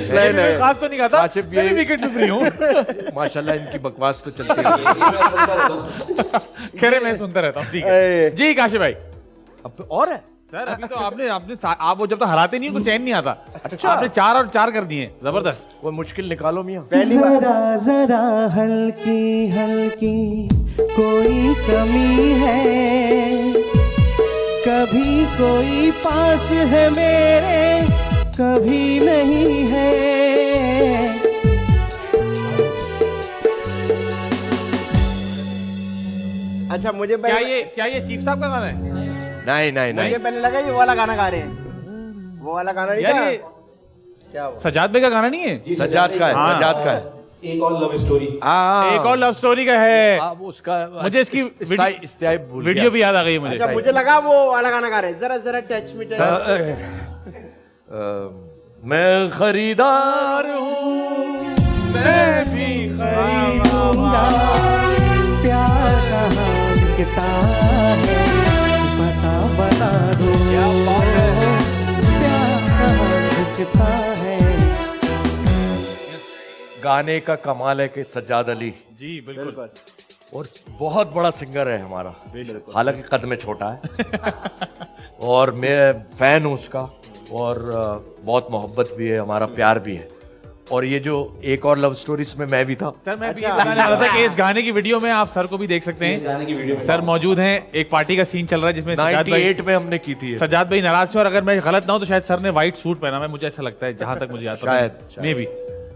नहीं नहीं खास तो नहीं गाता, काशिफ मैं भी ये- विकेट पे फ्री हूँ। माशाल्लाह इनकी बकवास तो चलती है। कह रहे मैं सुनता रहता हूँ, ठीक है ए। जी काशी भाई। अब और है सर अभी तो आपने आप वो जब तक हराते नहीं उनको चैन नहीं आता। अच्छा आपने 4 और 4 कर दिए, जबरदस्त। कोई मुश्किल निकालो मियाँ। पहली बार जरा जरा हल्की हल्की कोई कमी है, कभी कोई पास है मेरे कभी नहीं है। अच्छा मुझे क्या पहले ये चीफ साहब का गाना है? नहीं नहीं मुझे नहीं पहले लगा ये वाला गाना गा रहे हैं। वो वाला गाना नहीं यार था ये क्या वो? सजाद भाई का गाना नहीं है? सजाद का है, हाँ। सजाद का है। एक और लव स्टोरी। एक और लव स्टोरी का है। अब उसका मुझे इसकी इस्ताई भूल वीडियो गया। भी याद आ गई है मुझे। अच्छा मुझे लगा वो वाला गाना गा रहे हैं, जरा जरा टच मी टच। मैं खरीदार हूँ, मैं भी खरीदूंगा प्यार कहाँ बिकता है, बता बता दो प्यार कहाँ बिकता है। गाने का कमाल है कि सज्जाद अली जी बिल्कुल। और बहुत बड़ा सिंगर है हमारा, हालांकि कद में छोटा है। और मैं फैन हूँ उसका और बहुत मोहब्बत भी है, हमारा प्यार भी है। और ये जो एक और लव स्टोरी इसमें मैं भी था। सर मैं भी ये बताने वाला था कि इस गाने की वीडियो में आप सर को भी देख सकते इस गाने की वीडियो हैं। में सर मौजूद हैं, एक पार्टी का सीन चल रहा है जिसमें सजाद भाई 98 में हमने की थी ये। सजाद भाई नाराज थे और अगर मैं गलत ना हूं तो शायद सर ने व्हाइट सूट पहना है, मुझे ऐसा लगता है, जहां तक मुझे याद शायद। मे भी।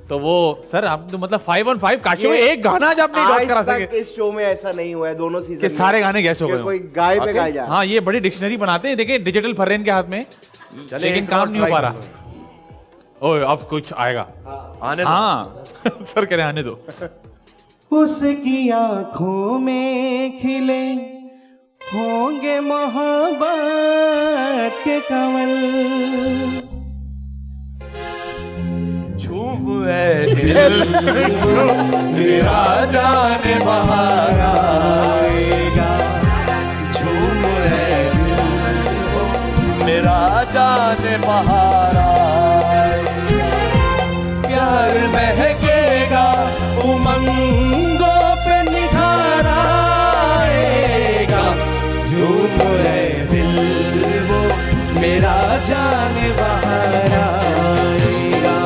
तो वो सर आप तो मतलब 5 on 5 काशी में एक गाना जब नहीं डॉट करा आज तक सके इस शो में ऐसा नहीं हुआ है दोनों सीजन कि सारे गाने गैस हो गए कोई गाय पे गाया जा हाँ ये बड़ी डिक्शनरी बनाते हैं, देखिए डिजिटल फर्रेन के हाथ में, लेकिन काम नहीं हो पा रहा। ओए अब कुछ आएगा। आने दो। हाँ सर कह रहे हैं आने दो। उसकी आंखों में खिले होंगे मोहब्बत के कमल, झूम है दिल मेरा जाने बाहर आएगा, झूम है दिल मेरा जाने बाहर आएगा, प्यार महकेगा उमंगों पे निखार आएगा, झूम है दिल वो मेरा जाने बाहर आएगा।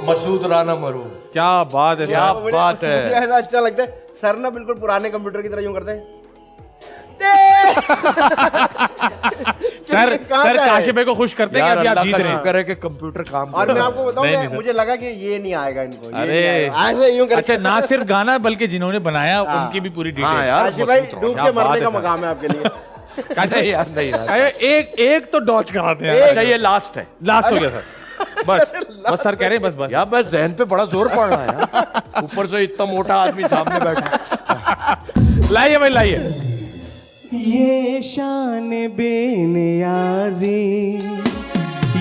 मसूद राना मरू, क्या बात है क्या सर। बात है। मुझे ऐसा अच्छा लगता है सर ना बिल्कुल पुराने कंप्यूटर की तरह यूं करते हैं। सर कहाँ सर जाए? काशी भाई को खुश करते हैं कि यार अभी आप अल्लाह जीत का रहे हैं। शुक्र है कि कंप्यूटर काम और कर मैं रहा है। आपको बताऊं नहीं, मैं नहीं, सर। मुझे लगा कि ये नहीं आएगा इनको, ये अरे। नहीं आएगा। ऐसे यूं करके अच्छा ना सिर्फ गाना बल्कि जिन्होंने बनाया उनकी भी पूरी डिटेल। हाँ यार, काशी भाई मसूद डूब क्या के बात मरने है का सर। मकाम है आपके लिए। काशी नहीं यार, नहीं यार। अरे एक तो डॉच कराते हैं। अच्छा ये लास्ट है लास्ट हो गया सर। बस सर कह रहे हैं बस यार, मैं जहन पे बड़ा जोर पड़ रहा है यार। ऊपर से इतना मोटा आदमी सामने बैठा। लाइए भाई लाइए। ये शान बेनियाजी,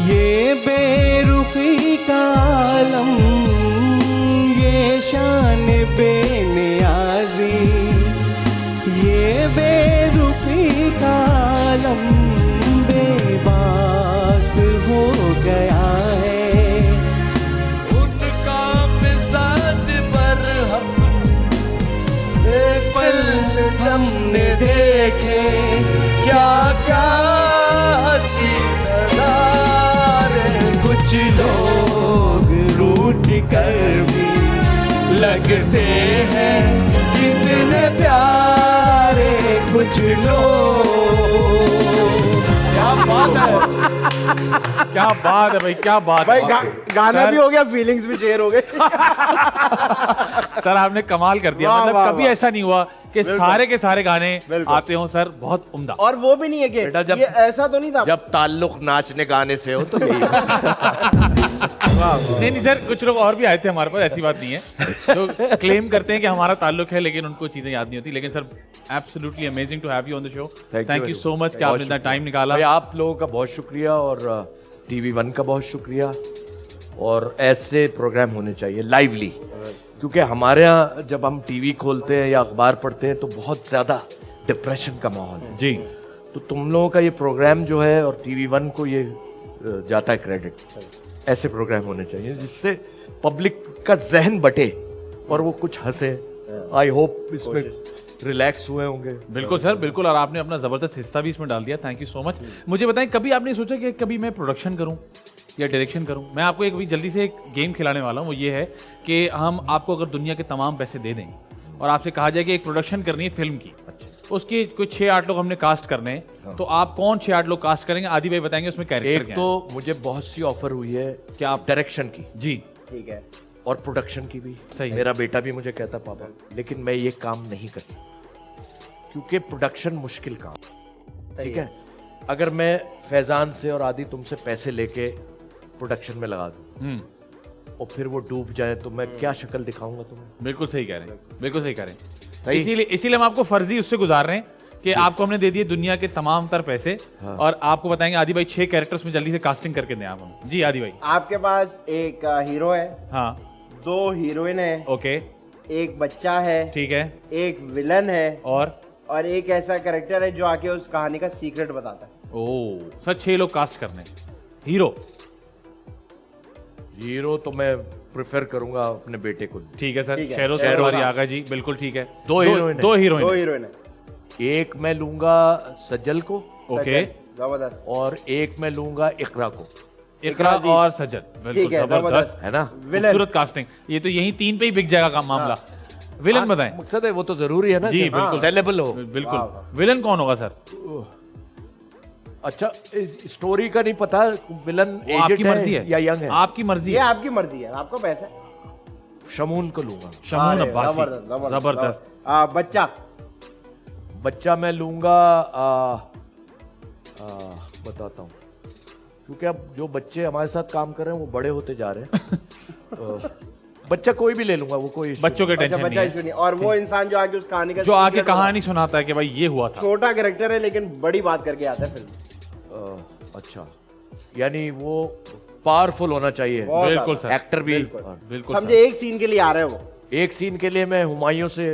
ये बेरुखी का आलम, ये शान बेनियाजी, ये बेरुखी का आलम बेबाक हो गया है, उनका मिजाज पर हम पल हमने देखे, क्या क्या हंसी नजारे, कुछ लोग रूठ कर भी लगते हैं कितने प्यारे, कुछ लोग। क्या बात है, क्या बात है भाई, क्या बात भाई है। गाना सर- भी हो गया, फीलिंग्स भी शेयर हो गए। सर आपने कमाल कर दिया। वाह, मतलब वाह, कभी वाह। ऐसा नहीं हुआ कि सारे के सारे गाने बिल्कुल। आते हों सर, बहुत उम्दा। और वो भी नहीं है कि बेटा, जब- ये ऐसा तो नहीं था। जब ताल्लुक नाचने गाने से हो तो यही है। नहीं नहीं सर, कुछ लोग और भी आए थे हमारे पास, ऐसी बात नहीं है। जो क्लेम करते हैं कि हमारा ताल्लुक है लेकिन उनको चीजें याद नहीं होती। लेकिन sir absolutely amazing to have you on the show. Thank you so much कि आपने इतना टाइम निकाला। भाई आप लोगों का बहुत शुक्रिया और TV1 का बहुत शुक्रिया। और ऐसे प्रोग्राम होने चाहिए लाइवली, क्योंकि हमारे यहाँ जब हम टीवी खोलते हैं या अखबार पढ़ते हैं तो बहुत ज़्यादा डिप्रेशन का माहौल है। जी तो तुम लोगों का ये प्रोग्राम जो है और TV1 को ये जाता है क्रेडिट। ऐसे प्रोग्राम होने चाहिए जिससे पब्लिक का जहन बटे और वो कुछ हंसे। आई होप इसमें रिलैक्स हुए होंगे। बिल्कुल सर, बिल्कुल। और आपने अपना जबरदस्त हिस्सा भी इसमें डाल दिया, थैंक यू सो मच। मुझे बताएं, कभी आपने सोचा कि कभी मैं प्रोडक्शन करूं या डायरेक्शन करूं? मैं आपको एक भी जल्दी से एक गेम खिलाने वाला हूं। वो ये है कि हम आपको अगर दुनिया के तमाम पैसे दे दें और आपसे कहा जाए कि एक प्रोडक्शन करनी है फिल्म की, उसके कुछ 6-8 लोग हमने कास्ट करने हैं, तो आप कौन 6-8 लोग कास्ट करेंगे? आदि भाई बताएंगे उसमें कैरेक्टर एक क्या तो मुझे बहुत सी ऑफर हुई है क्या आप- डायरेक्शन की है? जी ठीक है। और प्रोडक्शन की भी। सही है। मेरा बेटा भी मुझे कहता पापा, लेकिन मैं ये काम नहीं कर सकता क्योंकि प्रोडक्शन मुश्किल काम, ठीक है। अगर मैं फैजान से और आदि तुमसे पैसे लेके प्रोडक्शन में लगा दूं और फिर वो डूब जाए तो मैं क्या शक्ल दिखाऊंगा तुम्हें? बिल्कुल सही कह रहे हैं, बिल्कुल सही कह रहे हैं। सही। इसीलिए हम आपको फर्जी उससे गुजार रहे हैं कि आपको हमने दे दिए दुनिया के तमाम तर पैसे। और आपको बताएंगे आदि भाई 6 कैरेक्टर्स में जल्दी से कास्टिंग करके दें आप हमें। जी आदि भाई। आपके पास एक हीरो है, हाँ 2 हीरोइन है, ओके एक बच्चा है, ठीक है। एक विलन है और एक ऐसा कैरेक्टर है जो आके उस कहानी का सीक्रेट बताता है। ओ सर 6 लोग कास्ट करने। हीरो हीरो तो मैं प्रेफर करूंगा अपने बेटे को। ठीक है सर, ठीक है। शेरो शेरो सर आगा जी, बिल्कुल ठीक है। दो हीरोइन है। 2 2 हीरोइन। हीरोइन है। एक मैं लूंगा सज्जल को ओके जबरदस्त। और एक मैं लूंगा इकरा को। इकरा अजीज। और सज्जन, बिल्कुल ठीक है, जबरदस्त है ना? खूबसूरत कास्टिंग। ये तो यहीं 3 पे ही बिक जाएगा का मामला। विलन बताएं। मकसद है वो तो जरूरी है ना जी, कि बिल्कुल। सेलेबल हो। बिल्कुल, विलन कौन होगा सर? अच्छा, इस स्टोरी का नहीं पता, विलन वो आपकी एजेड मर्जी है है या यंग है? आपकी मर्जी ये है। आपकी मर्जी है, आपको पैसा है। शमून को लूंगा। शमून अरे, अब्बासी, जबरदस्त, जबरदस्त। बच्चा बच्चा मैं लूंगा, बताता हूँ, क्योंकि अब जो बच्चे हमारे साथ काम कर रहे हैं वो बड़े होते जा रहे हैं। बच्चा कोई भी ले लूंगा, वो कोई issue बच्चों के बच्चा टेंशन बच्चा नहीं इशू है। नहीं। और वो इंसान जो आगे उस कहानी का जो आके सीक्रेट कहानी सुनाता है कि भाई ये हुआ था। छोटा कैरेक्टर है लेकिन बड़ी बात करके आता है फिल्म। नहीं। अच्छा, यानी वो पावरफुल होना चाहिए, बहुत बिल्कुल ज्यादा। सर, एक्टर भी। बिल्कुल समझे, सर। एक सीन के लिए आ रहे हैं वो। एक सीन के लिए मैं हुमायूं से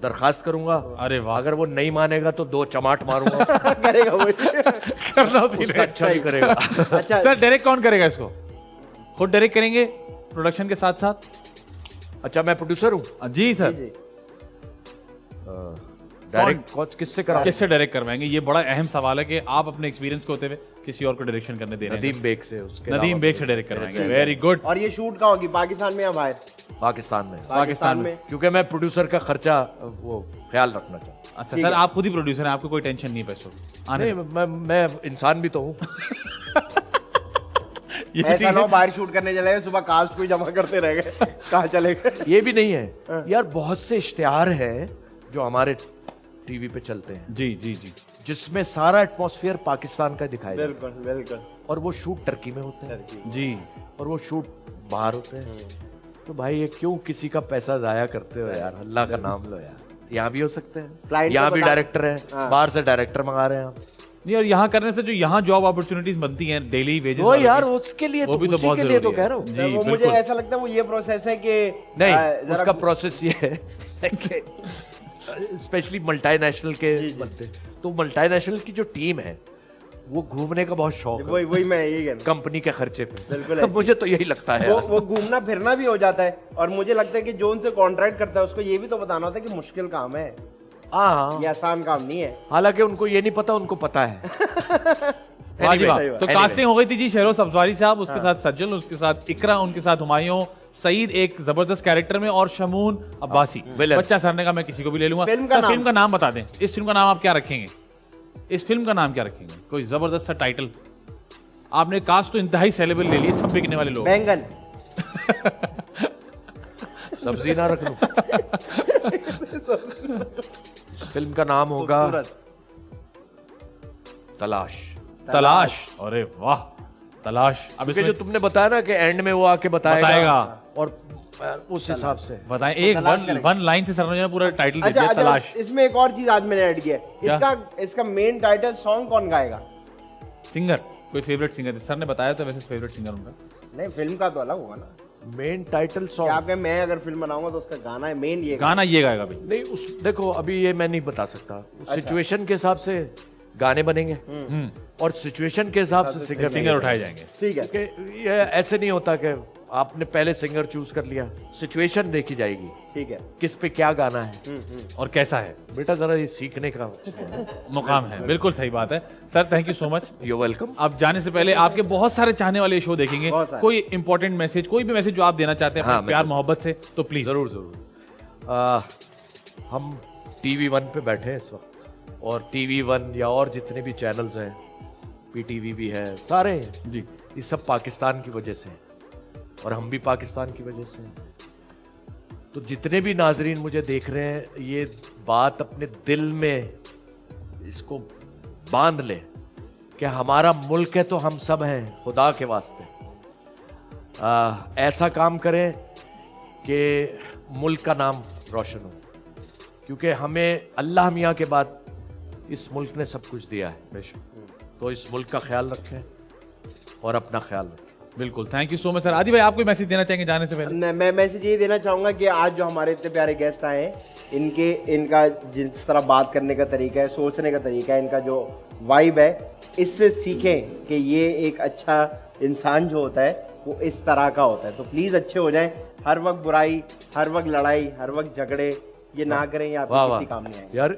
दरखास्त करूंगा, अरे वाह, अगर वो नहीं मानेगा तो 2 चमाट मारूंगा। करेगा वो। करना उसी ने। अच्छा नहीं करेगा। अच्छा सर डायरेक्ट कौन करेगा इसको? खुद डायरेक्ट करेंगे प्रोडक्शन के साथ साथ? अच्छा, मैं प्रोड्यूसर हूँ। जी सर। जी। डायरेक्ट किससे करा? किससे डायरेक्ट करवाएंगे? ये बड़ा अहम सवाल है कि आप अपने एक्सपीरियंस को होते हुए किसी और को डायरेक्शन करने दे रहे हैं। नदीम बेग से, उसके नदीम अलावा बेग से डायरेक्ट करवाएंगे। Very good. और ये शूट कहाँ होगी, पाकिस्तान में या बाहर? पाकिस्तान में, पाकिस्तान में। क्योंकि मैं प्रोड्यूसर का खर्चा वो ख्याल रखना चाहता हूँ। अच्छा सर, आप खुद ही प्रोड्यूसर हैं, आपको कोई टेंशन नहीं है पैसों आने नहीं, मैं इंसान भी तो हूँ। ये ऐसा चीज़ ना हो है। बाहर शूट करने चले गए, सुबह कास्ट कोई जमा करते रह गए, कहाँ चले गए? ये भी नहीं है यार, बहुत से इश्तिहार हैं जो हमारे टीवी पे चलते हैं जी जी जी। जिसमें सारा एटमॉस्फेयर पाकिस्तान का दिखाया जाता बिल्कुल बिल्कुल। है, और वो शूट टर्की में होते हैं जी। और वो शूट बाहर होते हैं। तो भाई ये क्यों किसी का पैसा जाया करते हो यार? अल्लाह का नाम लो यार। यहाँ भी हो सकते हैं, Client यहाँ को भी बता- डायरेक्टर है, बाहर से डायरेक्टर मंगा रहे हैं आप। नहीं, और यहाँ करने से जो यहाँ जॉब अपॉर्चुनिटीज बनती हैं डेली वेजेस, वो यार उसके लिए वो भी तो उसी बहुत के लिए तो जरूरी कह है। रहा हूँ। जी वो मुझे बिल्कुल। ऐसा लगता है वो ये प्रोसेस है कि नहीं, जरा- उसका प्रोसेस ये है कि स्पेशली मल्टीनेशनल के बनते, तो मल्टीनेशनल की जो टीम है वो घूमने का बहुत शौक है वही वही मैं यही कहना। कंपनी के खर्चे पे। बिल्कुल है। मुझे तो यही लगता है यार। वो घूमना फिरना भी हो जाता है, और मुझे लगता है कि जो उनसे कॉन्ट्रैक्ट करता है उसको ये भी तो बताना होता है कि मुश्किल काम है, हाँ, ये आसान काम नहीं है। हालांकि उनको ये नहीं पता, उनको पता है। वाह जी वाह। Anyway, तो anyway. कास्टिंग हो गई थी जी शहरोज अफजारी साहब, उसके साथ सज्जन, उसके साथ इकरा, उनके साथ हुमायूं, सईद एक जबरदस्त कैरेक्टर में, और शमून अब्बासी। विलन। बच्चा सरने का मैं किसी को भी ले लूंगा। फिल्म का सर, नाम? फिल्म का नाम बता दें। इस फिल्म का नाम आप क्या रखेंगे? इस फिल्म का नाम क्या रखेंगे? कोई जबरदस्त सा टाइटल। आपने कास्ट तो इंतहाई सेलेबल ले लिए, सब बिकने वाले लोग। बैंगन। सब्जी ना रख लूं? इस फिल्म का नाम होगा खूबसूरत। तलाश। तलाश। अरे वाह, तलाश। अब क्योंकि इसमें जो तुमने बताया ना कि एंड में वो आके बताएगा और उस हिसाब से बताएं, एक तलाश वन करेंगे। वन लाइन से सरने ने पूरा टाइटल दे अच्छा दिया, अच्छा, तलाश। इसमें एक और चीज आज मैंने ऐड किया है। इसका मेन टाइटल सॉन्ग कौन गाएगा? सिंगर, कोई फेवरेट सिंगर? सर ने बताया था वैसे फेवरेट सिंगर उनका। नहीं, फिल्म का तो अलग होगा ना। मेन टाइटल कि सॉन्ग आप कहें मैं अगर फिल्म बनाऊंगा तो उसका गाना है मेन ये गाना ये गाएगा भाई। नहीं, उस देखो अभी ये मैं नहीं बता सकता, सिचुएशन के हिसाब से गाने बनेंगे और सिचुएशन के हिसाब से सिंगर उठाए जाएंगे। ठीक है। कि ये ऐसे नहीं होता कि आपने पहले सिंगर चूज कर लिया, सिचुएशन देखी जाएगी, ठीक है। किस पे क्या गाना है। और कैसा है, बेटा जरा ये सीखने का मुकाम है। बिल्कुल सही बात है sir, thank you so much. You welcome. अब जाने से पहले आपके बहुत सारे चाहने वाले शो देखेंगे, बहुत सारे। कोई इंपॉर्टेंट मैसेज, कोई भी मैसेज जो आप देना चाहते हैं हाँ, अपने प्यार मोहब्बत से, तो प्लीज। जरूर जरूर। हम TV1 पे बैठे हैं इस वक्त, और TV1 या और जितने भी चैनल्स हैं, PTV भी है, सारे हैं जी। ये सब पाकिस्तान की वजह से हैं और हम भी पाकिस्तान की वजह से हैं। तो जितने भी नाजरीन मुझे देख रहे हैं, ये बात अपने दिल में इसको बांध लें कि हमारा मुल्क है तो हम सब हैं, खुदा के वास्ते ऐसा काम करें कि मुल्क का नाम रोशन हो, क्योंकि हमें अल्लाह मियाँ के बाद इस मुल्क ने सब कुछ दिया है बेशक। तो इस मुल्क का ख्याल रखें और अपना ख्याल रखें। बिल्कुल, thank you so much sir. आदि भाई, आप कोई मैसेज देना चाहेंगे जाने से पहले? मैं मैसेज ये देना चाहूँगा कि आज जो हमारे इतने प्यारे गेस्ट आए हैं, इनका जिस तरह बात करने का तरीका है, सोचने का तरीका है, इनका जो वाइब है, इससे सीखें कि ये एक अच्छा इंसान जो होता है वो इस तरह का होता है। तो प्लीज़ अच्छे हो जाएं, हर वक्त बुराई, हर वक्त लड़ाई, हर वक्त झगड़े ये ना करें, या वाह आपको वाह किसी काम नहीं आएंगे। यार,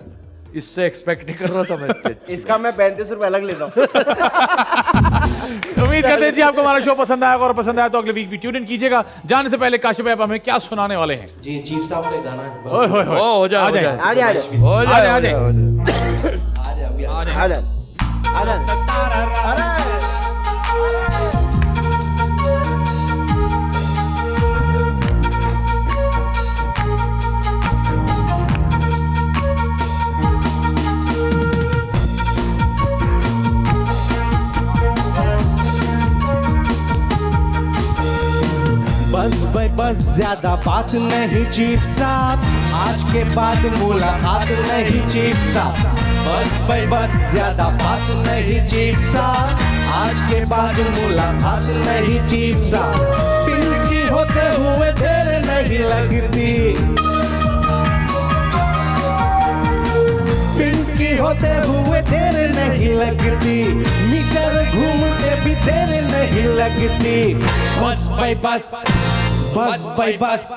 इससे एक्सपेक्ट नहीं कर रहा था मैं। इसका मैं 35 रुपए अलग लेता हूँ। उम्मीद करते हैं जी आपको हमारा शो पसंद आएगा, और पसंद आया तो अगले वीक भी ट्यून इन कीजिएगा। जाने से पहले काशिफ भाई आप हमें क्या सुनाने वाले हैं? जी चीफ साहब का गाना है। ओए होए होए, हो जाए, आ हो जाए, जाए। आ जाए, आ जाए, हो जाए, आ हो जाए। जाए। आ जाए, आ जाए। अरे बस भाई बस, ज्यादा बात नहीं चीफ साहब, आज के बाद मुलाकात नहीं चीफ साहब। बस भाई बस, ज्यादा बात नहीं चीफ साहब, आज के बाद मुलाकात नहीं चीफ साहब। पिंकी होते हुए देर नहीं लगती, पिंकी होते हुए देर नहीं लगती, मीटर घूमते भी देर नहीं लगती। बस भाई बस, बस भाई बस,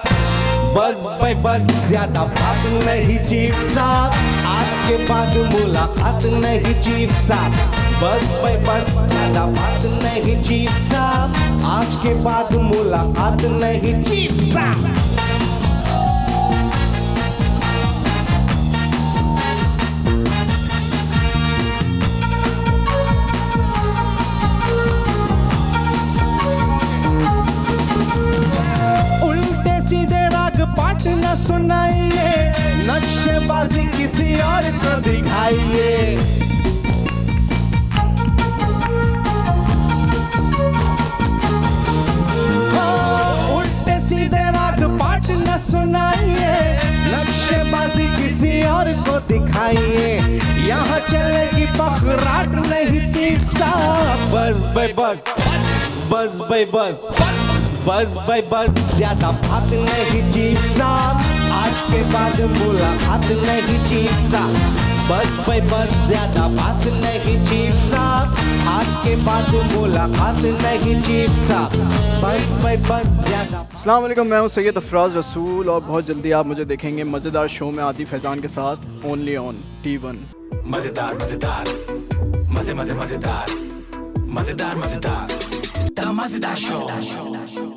बस भाई बस, ज्यादा बात नहीं चीफ साहब, आज के बाद मुलाकात नहीं चीफ साहब। बस भाई बस, ज्यादा बात नहीं चीफ साहब, आज के बाद मुलाकात नहीं चीफ साहब। उल्टे सीधे राग पाठ न सुनाइए, नक्शेबाजी किसी और को दिखाइए। उल्टे सीधे राग पाठ न सुनाइए, नक्शेबाजी किसी और को दिखाइए। यहाँ चलेगी पखराट नहीं चीफ साहब। बस भाई बस, बस भाई बस, बस भाई बस, ज्यादा बात नहीं चीफ साहब, आज के बाद मुलाकात नहीं चीफ साहब। बस भाई बस, ज्यादा बात नहीं चीफ साहब, आज के बाद मुलाकात नहीं चीफ साहब। बस भाई बस, ज्यादा। अस्सलाम वालेकुम, मैं हूँ सैयद अफराज रसूल और बहुत जल्दी आप मुझे देखेंगे मज़ेदार शो में आतिफ फैज़ान के साथ, ओनली ऑन T1। मजेदार मजेदार, मजे मजे मजेदार, मजेदार मजेदार, द मजेदार शो।